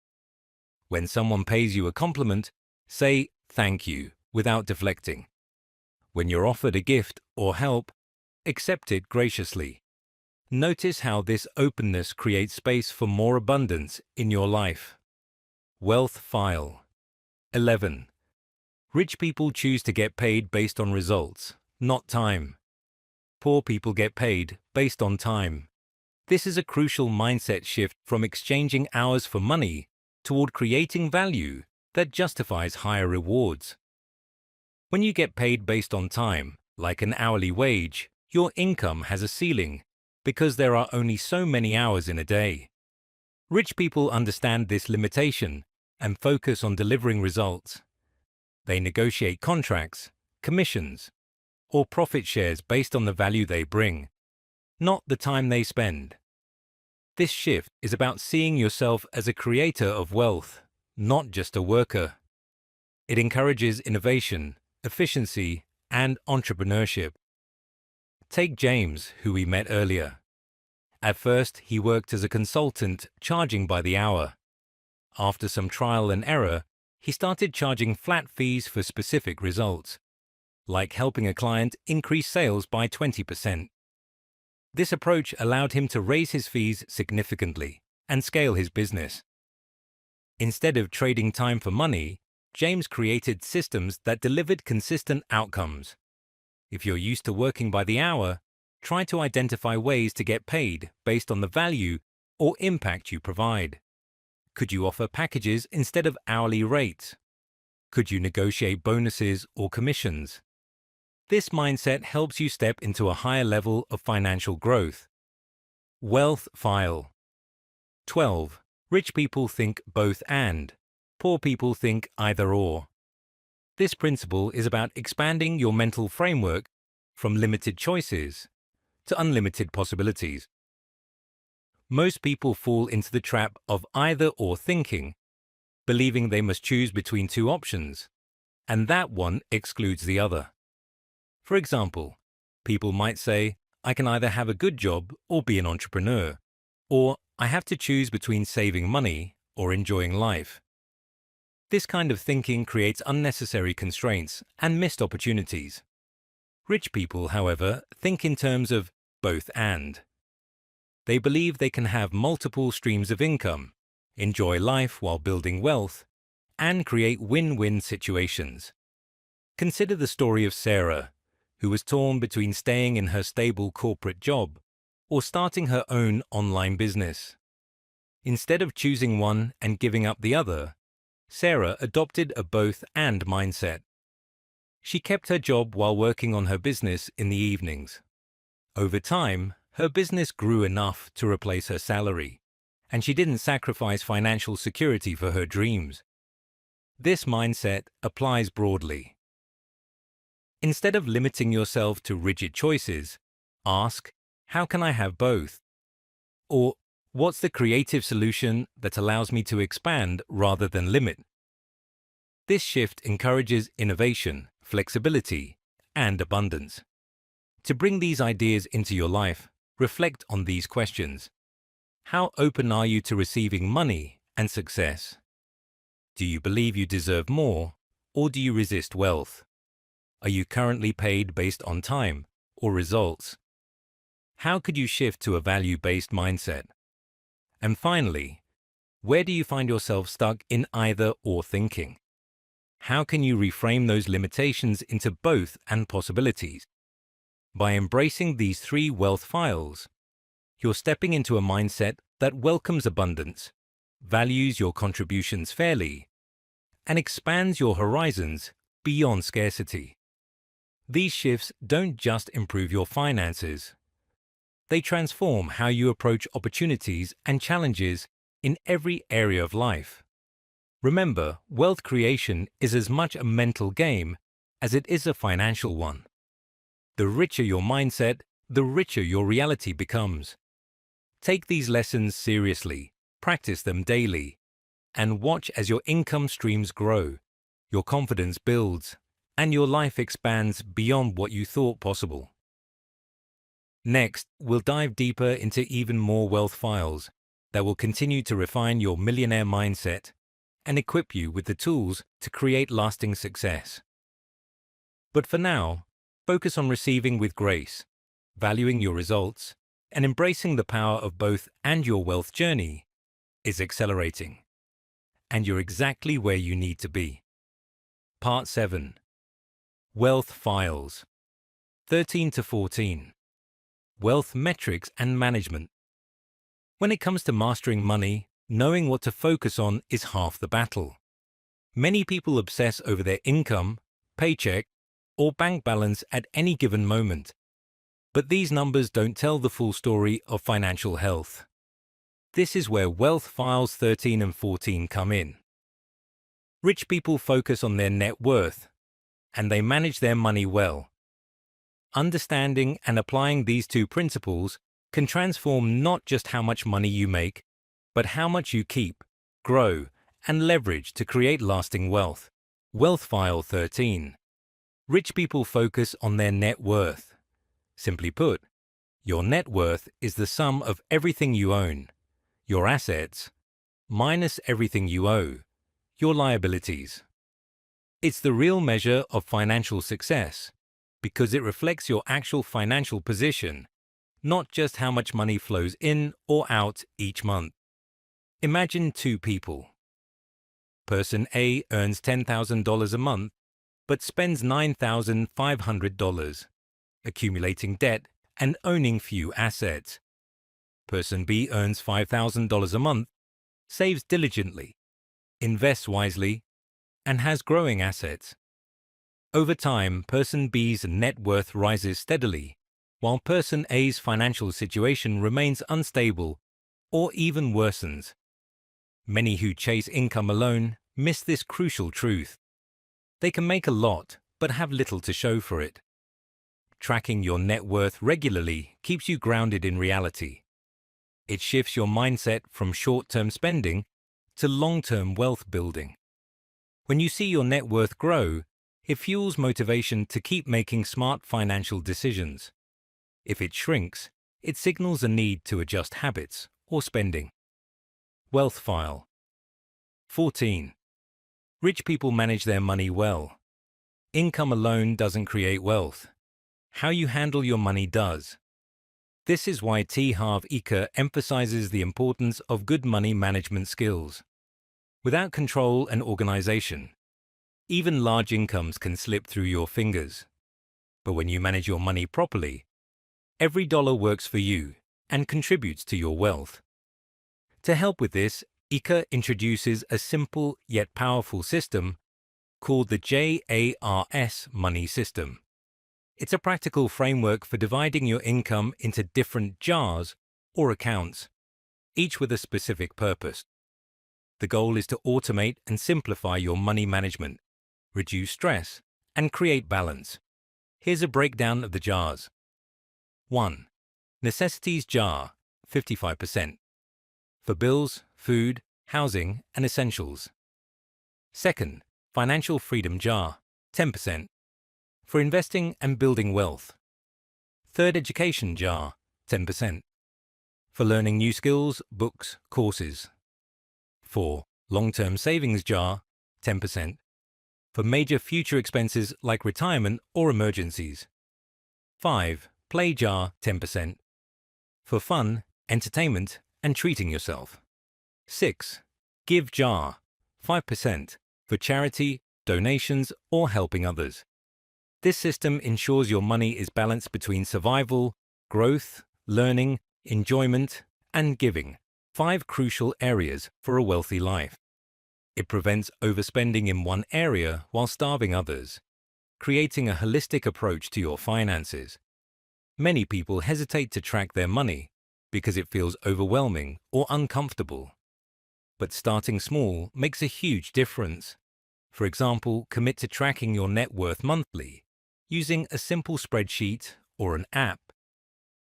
When someone pays you a compliment, say "thank you" without deflecting. When you're offered a gift or help, accept it graciously. Notice how this openness creates space for more abundance in your life. Wealth File 11. Rich people choose to get paid based on results, not time. Poor people get paid based on time. This is a crucial mindset shift from exchanging hours for money toward creating value that justifies higher rewards. When you get paid based on time, like an hourly wage, your income has a ceiling because there are only so many hours in a day. Rich people understand this limitation and focus on delivering results. They negotiate contracts, commissions, or profit shares based on the value they bring, not the time they spend. This shift is about seeing yourself as a creator of wealth, not just a worker. It encourages innovation, efficiency, and entrepreneurship. Take James, who we met earlier. At first, he worked as a consultant, charging by the hour. After some trial and error, he started charging flat fees for specific results, like helping a client increase sales by 20%. This approach allowed him to raise his fees significantly and scale his business. Instead of trading time for money, James created systems that delivered consistent outcomes. If you're used to working by the hour, try to identify ways to get paid based on the value or impact you provide. Could you offer packages instead of hourly rates? Could you negotiate bonuses or commissions? This mindset helps you step into a higher level of financial growth. Wealth file. 12. Rich people think both and. Poor people think either or. This principle is about expanding your mental framework from limited choices to unlimited possibilities. Most people fall into the trap of either or thinking, believing they must choose between two options, and that one excludes the other. For example, people might say, I can either have a good job or be an entrepreneur, or I have to choose between saving money or enjoying life. This kind of thinking creates unnecessary constraints and missed opportunities. Rich people, however, think in terms of both and. They believe they can have multiple streams of income, enjoy life while building wealth, and create win-win situations. Consider the story of Sarah, who was torn between staying in her stable corporate job or starting her own online business. Instead of choosing one and giving up the other, Sarah adopted a both-and mindset. She kept her job while working on her business in the evenings. Over time, her business grew enough to replace her salary, and she didn't sacrifice financial security for her dreams. This mindset applies broadly. Instead of limiting yourself to rigid choices, ask, how can I have both? Or, what's the creative solution that allows me to expand rather than limit? This shift encourages innovation, flexibility, and abundance. To bring these ideas into your life, reflect on these questions. How open are you to receiving money and success? Do you believe you deserve more, or do you resist wealth? Are you currently paid based on time or results? How could you shift to a value-based mindset? And finally, where do you find yourself stuck in either or thinking? How can you reframe those limitations into both and possibilities? By embracing these three wealth files, you're stepping into a mindset that welcomes abundance, values your contributions fairly, and expands your horizons beyond scarcity. These shifts don't just improve your finances. They transform how you approach opportunities and challenges in every area of life. Remember, wealth creation is as much a mental game as it is a financial one. The richer your mindset, the richer your reality becomes. Take these lessons seriously, practice them daily, and watch as your income streams grow, your confidence builds, and your life expands beyond what you thought possible. Next, we'll dive deeper into even more wealth files that will continue to refine your millionaire mindset and equip you with the tools to create lasting success. But for now, focus on receiving with grace, valuing your results, and embracing the power of both, and your wealth journey is accelerating. And you're exactly where you need to be. Part 7. Wealth Files. 13 to 14. Wealth Metrics and Management. When it comes to mastering money, knowing what to focus on is half the battle. Many people obsess over their income, paycheck, or bank balance at any given moment. But these numbers don't tell the full story of financial health. This is where Wealth Files 13 and 14 come in. Rich people focus on their net worth, and they manage their money well. Understanding and applying these two principles can transform not just how much money you make, but how much you keep, grow, and leverage to create lasting wealth. Wealth File 13. Rich people focus on their net worth. Simply put, your net worth is the sum of everything you own, your assets, minus everything you owe, your liabilities. It's the real measure of financial success because it reflects your actual financial position, not just how much money flows in or out each month. Imagine two people. Person A earns $10,000 a month but spends $9,500, accumulating debt and owning few assets. Person B earns $5,000 a month, saves diligently, invests wisely, and has growing assets. Over time, Person B's net worth rises steadily, while Person A's financial situation remains unstable or even worsens. Many who chase income alone miss this crucial truth. They can make a lot, but have little to show for it. Tracking your net worth regularly keeps you grounded in reality. It shifts your mindset from short-term spending to long-term wealth building. When you see your net worth grow, it fuels motivation to keep making smart financial decisions. If it shrinks, it signals a need to adjust habits or spending. Wealth file. 14. Rich people manage their money well. Income alone doesn't create wealth. How you handle your money does. This is why T. Harv Eker emphasizes the importance of good money management skills. Without control and organization, even large incomes can slip through your fingers. But when you manage your money properly, every dollar works for you and contributes to your wealth. To help with this, Eker introduces a simple yet powerful system called the JARS money system. It's a practical framework for dividing your income into different jars or accounts, each with a specific purpose. The goal is to automate and simplify your money management, reduce stress, and create balance. Here's a breakdown of the jars. 1. Necessities jar, 55%. For bills, food, housing, and essentials. 2nd, financial freedom jar, 10%. For investing and building wealth. 3rd, education jar, 10%. For learning new skills, books, courses. 4. Long-term savings jar, 10%. For major future expenses like retirement or emergencies. 5. Play jar, 10%. For fun, entertainment, and treating yourself. 6. Give jar, 5%, for charity, donations, or helping others. This system ensures your money is balanced between survival, growth, learning, enjoyment, and giving, 5 crucial areas for a wealthy life. It prevents overspending in one area while starving others, creating a holistic approach to your finances. Many people hesitate to track their money because it feels overwhelming or uncomfortable. But starting small makes a huge difference. For example, commit to tracking your net worth monthly using a simple spreadsheet or an app.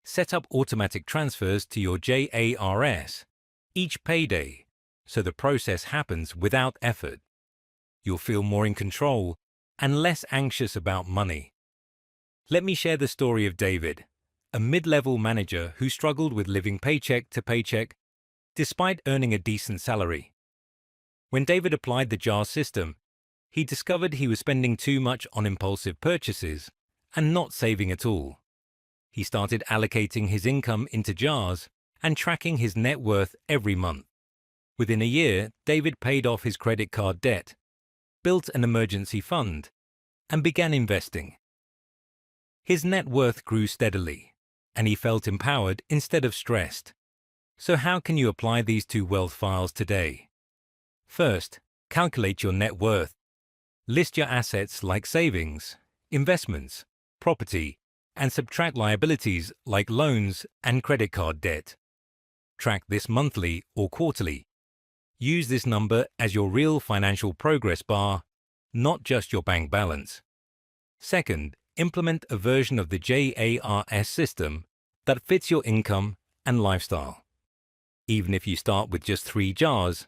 Set up automatic transfers to your JARS each payday so the process happens without effort. You'll feel more in control and less anxious about money. Let me share the story of David, a mid-level manager who struggled with living paycheck to paycheck despite earning a decent salary. When David applied the JAR system, he discovered he was spending too much on impulsive purchases and not saving at all. He started allocating his income into jars and tracking his net worth every month. Within a year, David paid off his credit card debt, built an emergency fund, and began investing. His net worth grew steadily, and he felt empowered instead of stressed. So how can you apply these 2 wealth files today? First, calculate your net worth. List your assets like savings, investments, property, and subtract liabilities like loans and credit card debt. Track this monthly or quarterly. Use this number as your real financial progress bar, not just your bank balance. Second, implement a version of the JARS system that fits your income and lifestyle. Even if you start with just 3 jars,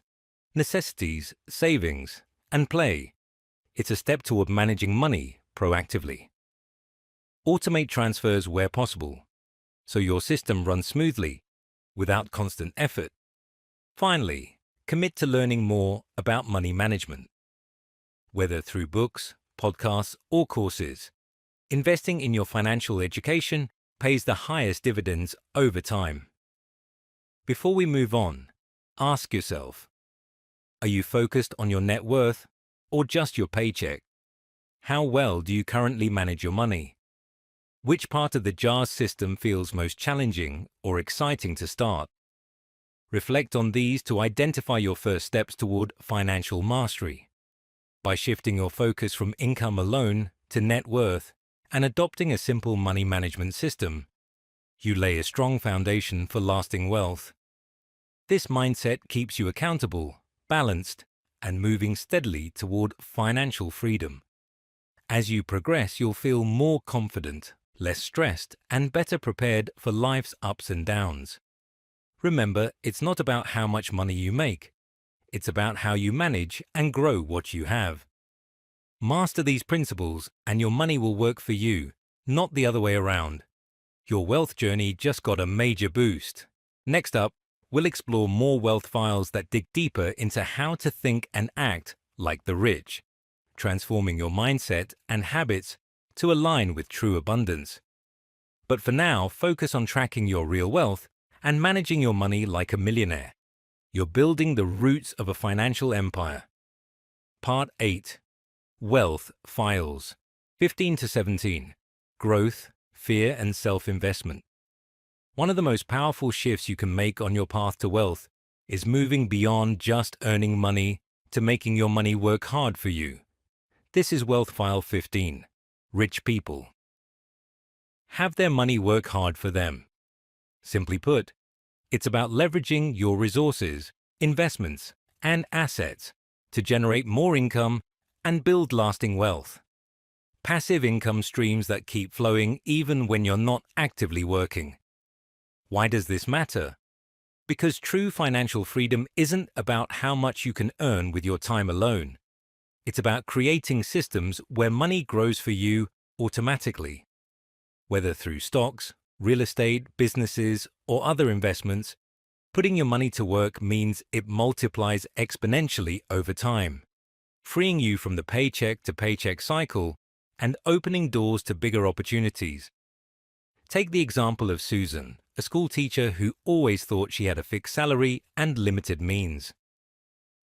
necessities, savings, and play, it's a step toward managing money proactively. Automate transfers where possible, so your system runs smoothly without constant effort. Finally, commit to learning more about money management. Whether through books, podcasts, or courses, investing in your financial education pays the highest dividends over time. Before we move on, ask yourself, are you focused on your net worth or just your paycheck? How well do you currently manage your money? Which part of the JARS system feels most challenging or exciting to start? Reflect on these to identify your first steps toward financial mastery. By shifting your focus from income alone to net worth and adopting a simple money management system, you lay a strong foundation for lasting wealth. This mindset keeps you accountable, balanced, and moving steadily toward financial freedom. As you progress, you'll feel more confident, less stressed, and better prepared for life's ups and downs. Remember, it's not about how much money you make. It's about how you manage and grow what you have. Master these principles and your money will work for you, not the other way around. Your wealth journey just got a major boost. Next up, we'll explore more wealth files that dig deeper into how to think and act like the rich, transforming your mindset and habits to align with true abundance. But for now, focus on tracking your real wealth and managing your money like a millionaire. You're building the roots of a financial empire. Part 8. Wealth Files 15 to 17. Growth, Fear and Self-Investment. One of the most powerful shifts you can make on your path to wealth is moving beyond just earning money to making your money work hard for you. This is Wealth File 15. Rich people have their money work hard for them. Simply put, it's about leveraging your resources, investments, and assets to generate more income and build lasting wealth. Passive income streams that keep flowing even when you're not actively working. Why does this matter? Because true financial freedom isn't about how much you can earn with your time alone. It's about creating systems where money grows for you automatically. Whether through stocks, real estate, businesses, or other investments, putting your money to work means it multiplies exponentially over time, freeing you from the paycheck-to-paycheck cycle and opening doors to bigger opportunities. Take the example of Susan, a school teacher who always thought she had a fixed salary and limited means.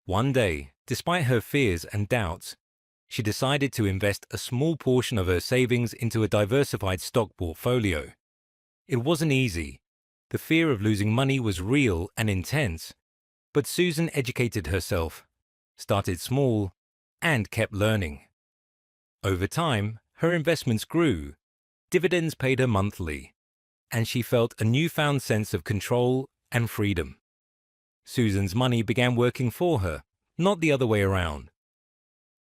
One day, despite her fears and doubts, she decided to invest a small portion of her savings into a diversified stock portfolio. It wasn't easy. The fear of losing money was real and intense, but Susan educated herself, started small, and kept learning. Over time, her investments grew, dividends paid her monthly, and she felt a newfound sense of control and freedom. Susan's money began working for her, not the other way around.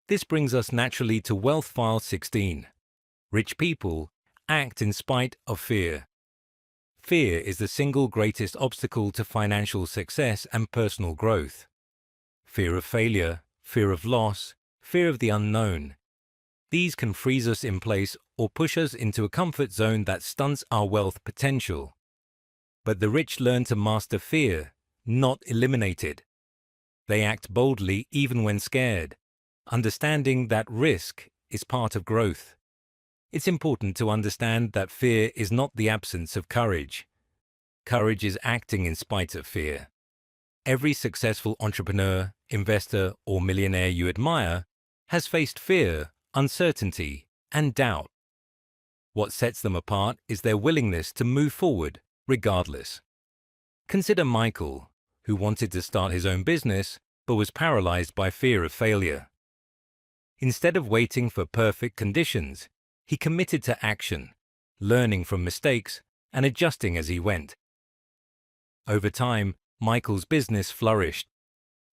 This brings us naturally to Wealth File 16. Rich people act in spite of fear. Fear is the single greatest obstacle to financial success and personal growth. Fear of failure, fear of loss, fear of the unknown. These can freeze us in place or push us into a comfort zone that stunts our wealth potential. But the rich learn to master fear, not eliminate it. They act boldly even when scared, understanding that risk is part of growth. It's important to understand that fear is not the absence of courage. Courage is acting in spite of fear. Every successful entrepreneur, investor, or millionaire you admire has faced fear, uncertainty, and doubt. What sets them apart is their willingness to move forward regardless. Consider Michael, who wanted to start his own business but was paralyzed by fear of failure. Instead of waiting for perfect conditions, he committed to action, learning from mistakes and adjusting as he went. Over time, Michael's business flourished,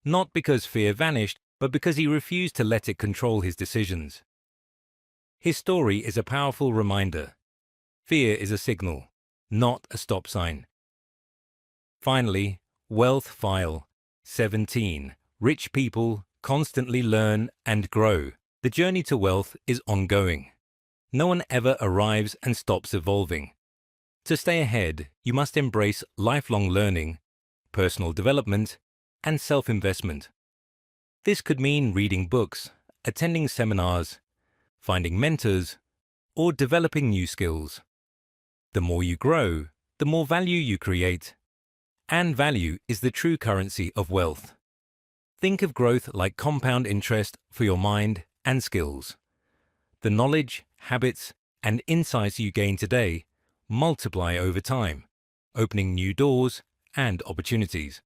not because fear vanished, but because he refused to let it control his decisions. His story is a powerful reminder. Fear is a signal, not a stop sign. Finally, Wealth File 17. Rich people constantly learn and grow. The journey to wealth is ongoing. No one ever arrives and stops evolving. To stay ahead, you must embrace lifelong learning, personal development, and self-investment. This could mean reading books, attending seminars, finding mentors, or developing new skills. The more you grow, the more value you create. And value is the true currency of wealth. Think of growth like compound interest for your mind and skills. The knowledge, habits, and insights you gain today multiply over time, opening new doors and opportunities.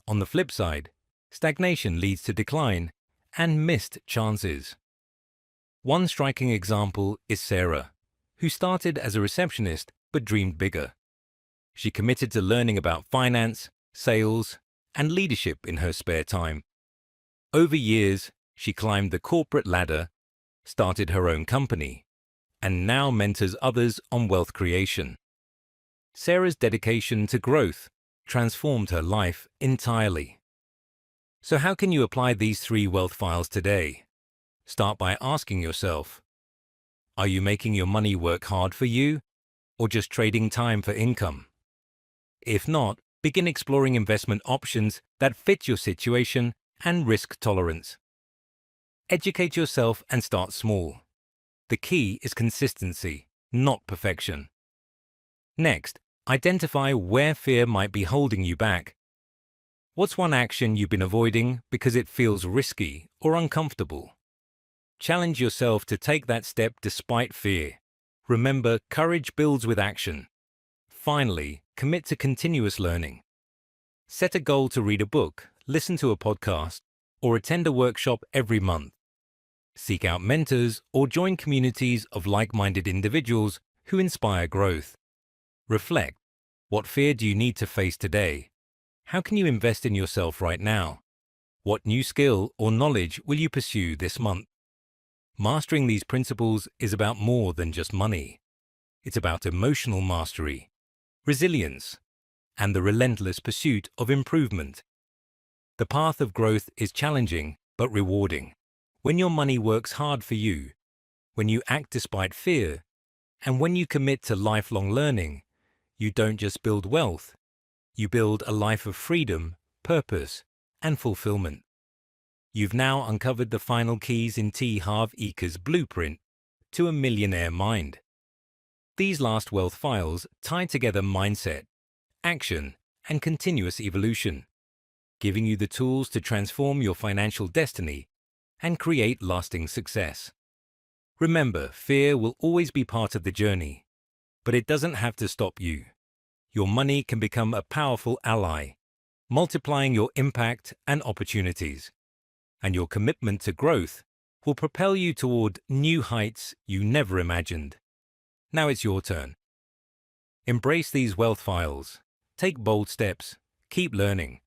On the flip side, stagnation leads to decline and missed chances. One striking example is Sarah, who started as a receptionist but dreamed bigger. She committed to learning about finance, sales, and leadership in her spare time. Over years, she climbed the corporate ladder, started her own company, and now mentors others on wealth creation. Sarah's dedication to growth transformed her life entirely. So how can you apply these 3 wealth files today? Start by asking yourself, are you making your money work hard for you, or just trading time for income? If not, begin exploring investment options that fit your situation and risk tolerance. Educate yourself and start small. The key is consistency, not perfection. Next, identify where fear might be holding you back. What's one action you've been avoiding because it feels risky or uncomfortable? Challenge yourself to take that step despite fear. Remember, courage builds with action. Finally, commit to continuous learning. Set a goal to read a book, listen to a podcast, or attend a workshop every month. Seek out mentors or join communities of like-minded individuals who inspire growth. Reflect. What fear do you need to face today? How can you invest in yourself right now? What new skill or knowledge will you pursue this month? Mastering these principles is about more than just money. It's about emotional mastery, resilience, and the relentless pursuit of improvement. The path of growth is challenging but rewarding. When your money works hard for you, when you act despite fear, and when you commit to lifelong learning, you don't just build wealth, you build a life of freedom, purpose, and fulfillment. You've now uncovered the final keys in T. Harv Eker's blueprint to a millionaire mind. These last wealth files tie together mindset, action, and continuous evolution, giving you the tools to transform your financial destiny and create lasting success. Remember, fear will always be part of the journey, but it doesn't have to stop you. Your money can become a powerful ally, multiplying your impact and opportunities. And your commitment to growth will propel you toward new heights you never imagined. Now it's your turn. Embrace these wealth files, take bold steps, keep learning,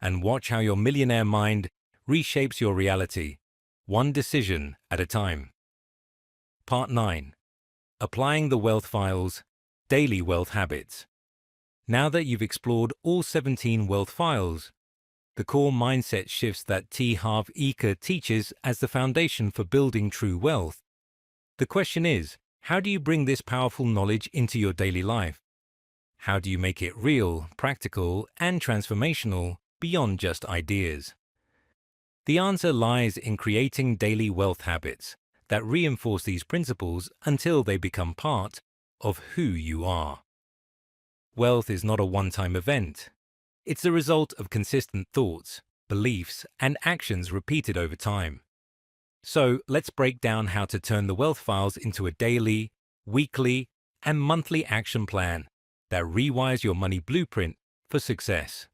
and watch how your millionaire mind reshapes your reality, one decision at a time. Part 9. Applying the wealth files, daily wealth habits. Now that you've explored all 17 wealth files, the core mindset shifts that T. Harv Eker teaches as the foundation for building true wealth. The question is, how do you bring this powerful knowledge into your daily life? How do you make it real, practical, and transformational beyond just ideas? The answer lies in creating daily wealth habits that reinforce these principles until they become part of who you are. Wealth is not a one-time event. It's the result of consistent thoughts, beliefs, and actions repeated over time. So let's break down how to turn the wealth files into a daily, weekly, and monthly action plan that rewires your money blueprint for success.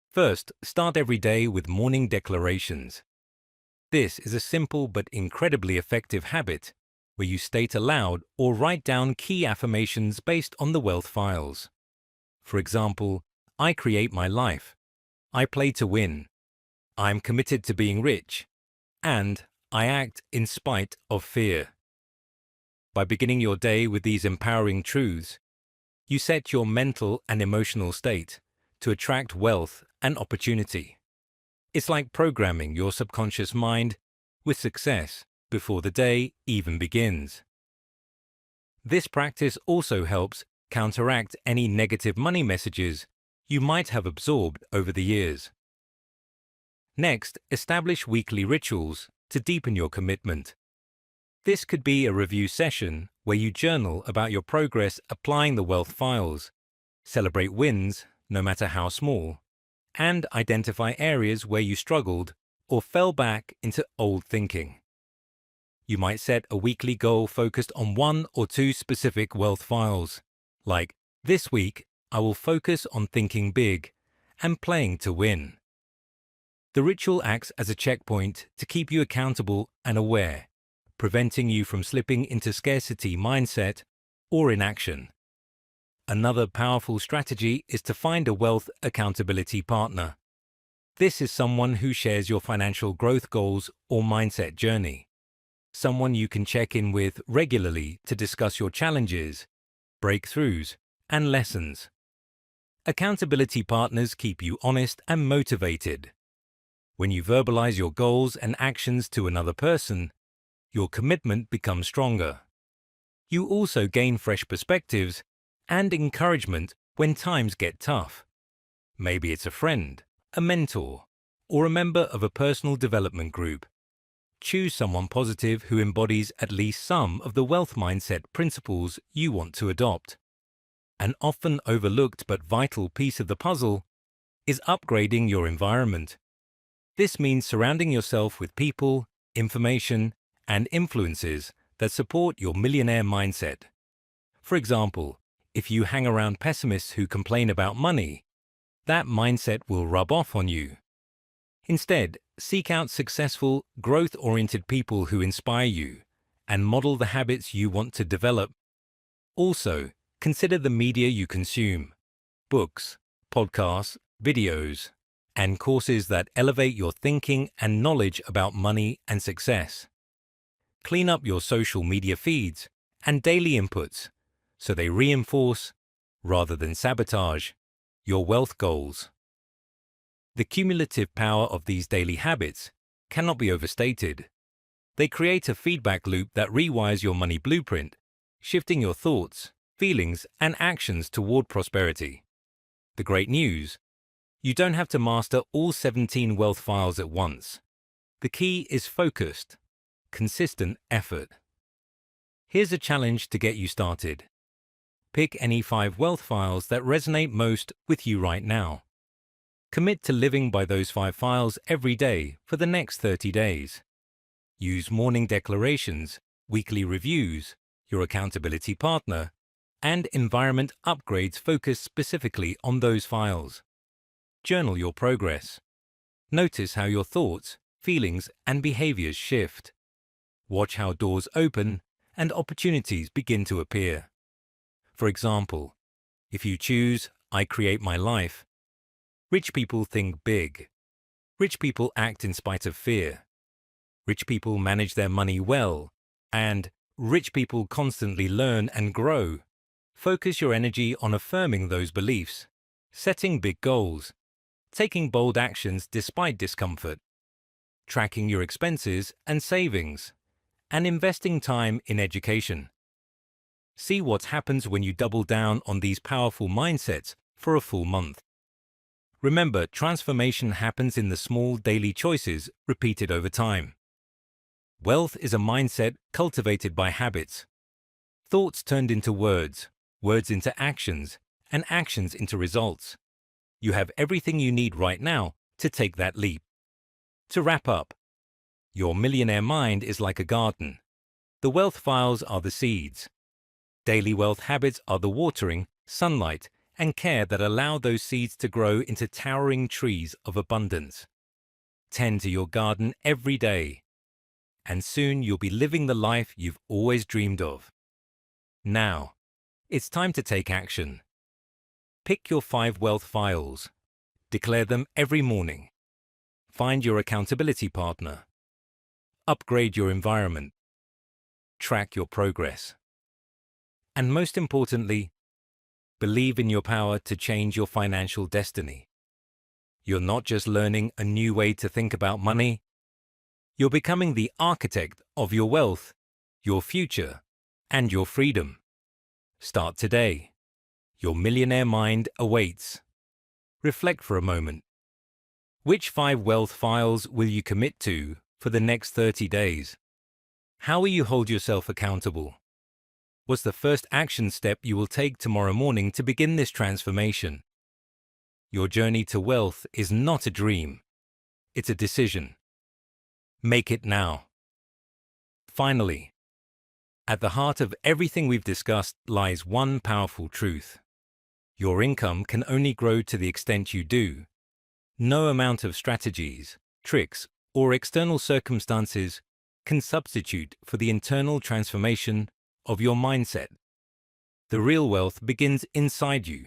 First, start every day with morning declarations. This is a simple but incredibly effective habit where you state aloud or write down key affirmations based on the wealth files. For example, I create my life. I play to win. I'm committed to being rich. And I act in spite of fear. By beginning your day with these empowering truths, you set your mental and emotional state to attract wealth and opportunity. It's like programming your subconscious mind with success before the day even begins. This practice also helps counteract any negative money messages you might have absorbed over the years. Next, establish weekly rituals to deepen your commitment. This could be a review session where you journal about your progress applying the wealth files, celebrate wins, no matter how small, and identify areas where you struggled or fell back into old thinking. You might set a weekly goal focused on 1 or 2 specific wealth files, like, this week I will focus on thinking big and playing to win. The ritual acts as a checkpoint to keep you accountable and aware, preventing you from slipping into scarcity mindset or inaction. Another powerful strategy is to find a wealth accountability partner. This is someone who shares your financial growth goals or mindset journey. Someone you can check in with regularly to discuss your challenges, breakthroughs, and lessons. Accountability partners keep you honest and motivated. When you verbalize your goals and actions to another person, your commitment becomes stronger. You also gain fresh perspectives and encouragement when times get tough. Maybe it's a friend, a mentor, or a member of a personal development group. Choose someone positive who embodies at least some of the wealth mindset principles you want to adopt. An often overlooked but vital piece of the puzzle is upgrading your environment. This means surrounding yourself with people, information, and influences that support your millionaire mindset. For example, if you hang around pessimists who complain about money, that mindset will rub off on you. Instead, seek out successful, growth-oriented people who inspire you and model the habits you want to develop. Also, consider the media you consume: books, podcasts, videos, and courses that elevate your thinking and knowledge about money and success. Clean up your social media feeds and daily inputs so they reinforce, rather than sabotage, your wealth goals. The cumulative power of these daily habits cannot be overstated. They create a feedback loop that rewires your money blueprint, shifting your thoughts, feelings, and actions toward prosperity. The great news: you don't have to master all 17 wealth files at once. The key is focused, consistent effort. Here's a challenge to get you started. Pick any 5 wealth files that resonate most with you right now. Commit to living by those 5 files every day for the next 30 days. Use morning declarations, weekly reviews, your accountability partner, and environment upgrades focused specifically on those files. Journal your progress. Notice how your thoughts, feelings, and behaviors shift. Watch how doors open and opportunities begin to appear. For example, if you choose "I create my life," rich people think big. Rich people act in spite of fear. Rich people manage their money well. And rich people constantly learn and grow. Focus your energy on affirming those beliefs, setting big goals, taking bold actions despite discomfort, tracking your expenses and savings, and investing time in education. See what happens when you double down on these powerful mindsets for a full month. Remember, transformation happens in the small daily choices repeated over time. Wealth is a mindset cultivated by habits. Thoughts turned into words, words into actions, and actions into results. You have everything you need right now to take that leap. To wrap up, your millionaire mind is like a garden. The wealth files are the seeds. Daily wealth habits are the watering, sunlight, and care that allow those seeds to grow into towering trees of abundance. Tend to your garden every day, and soon you'll be living the life you've always dreamed of. Now, it's time to take action. Pick your 5 wealth files. Declare them every morning. Find your accountability partner. Upgrade your environment. Track your progress. And most importantly, believe in your power to change your financial destiny. You're not just learning a new way to think about money. You're becoming the architect of your wealth, your future, and your freedom. Start today. Your millionaire mind awaits. Reflect for a moment. Which 5 wealth files will you commit to for the next 30 days? How will you hold yourself accountable? What's the first action step you will take tomorrow morning to begin this transformation? Your journey to wealth is not a dream. It's a decision. Make it now. Finally, at the heart of everything we've discussed lies one powerful truth. Your income can only grow to the extent you do. No amount of strategies, tricks, or external circumstances can substitute for the internal transformation of your mindset. The real wealth begins inside you,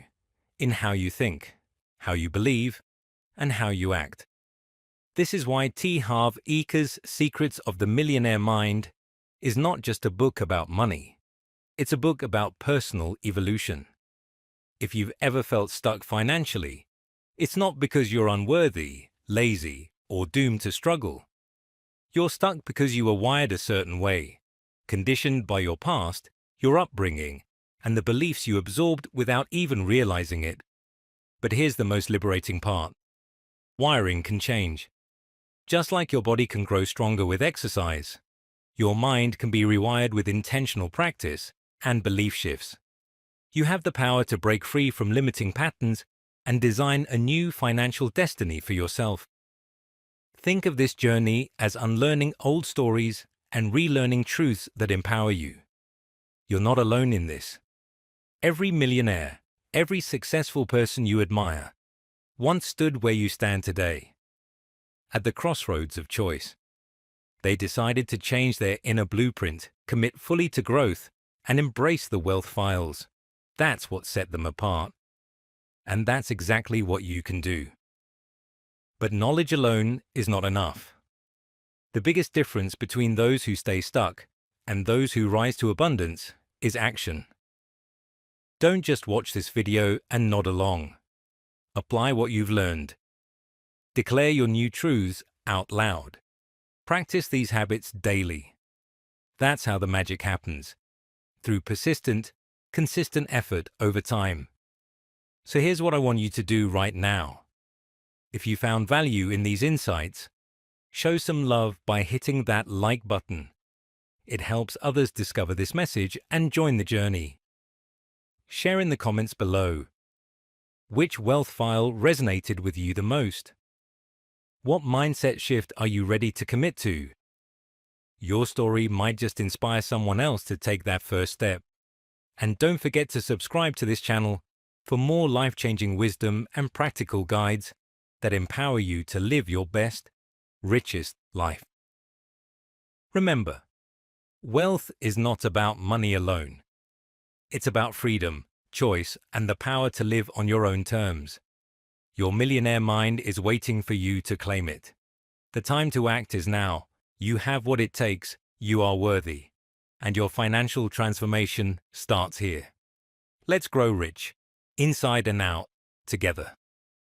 in how you think, how you believe, and how you act. This is why T. Harv Eker's Secrets of the Millionaire Mind is not just a book about money. It's a book about personal evolution. If you've ever felt stuck financially, it's not because you're unworthy, lazy, or doomed to struggle. You're stuck because you were wired a certain way, conditioned by your past, your upbringing, and the beliefs you absorbed without even realizing it. But here's the most liberating part. Wiring can change. Just like your body can grow stronger with exercise, your mind can be rewired with intentional practice and belief shifts. You have the power to break free from limiting patterns and design a new financial destiny for yourself. Think of this journey as unlearning old stories and relearning truths that empower you. You're not alone in this. Every millionaire, every successful person you admire, once stood where you stand today. At the crossroads of choice. They decided to change their inner blueprint, commit fully to growth, and embrace the wealth files. That's what set them apart. And that's exactly what you can do. But knowledge alone is not enough. The biggest difference between those who stay stuck and those who rise to abundance is action. Don't just watch this video and nod along. Apply what you've learned. Declare your new truths out loud. Practice these habits daily. That's how the magic happens, through persistent, consistent effort over time. So here's what I want you to do right now. If you found value in these insights, show some love by hitting that like button. It helps others discover this message and join the journey. Share in the comments below. Which wealth file resonated with you the most? What mindset shift are you ready to commit to? Your story might just inspire someone else to take that first step. And don't forget to subscribe to this channel for more life-changing wisdom and practical guides that empower you to live your best, richest life. Remember, wealth is not about money alone. It's about freedom, choice, and the power to live on your own terms. Your millionaire mind is waiting for you to claim it. The time to act is now. You have what it takes, you are worthy. And your financial transformation starts here. Let's grow rich, inside and out, together.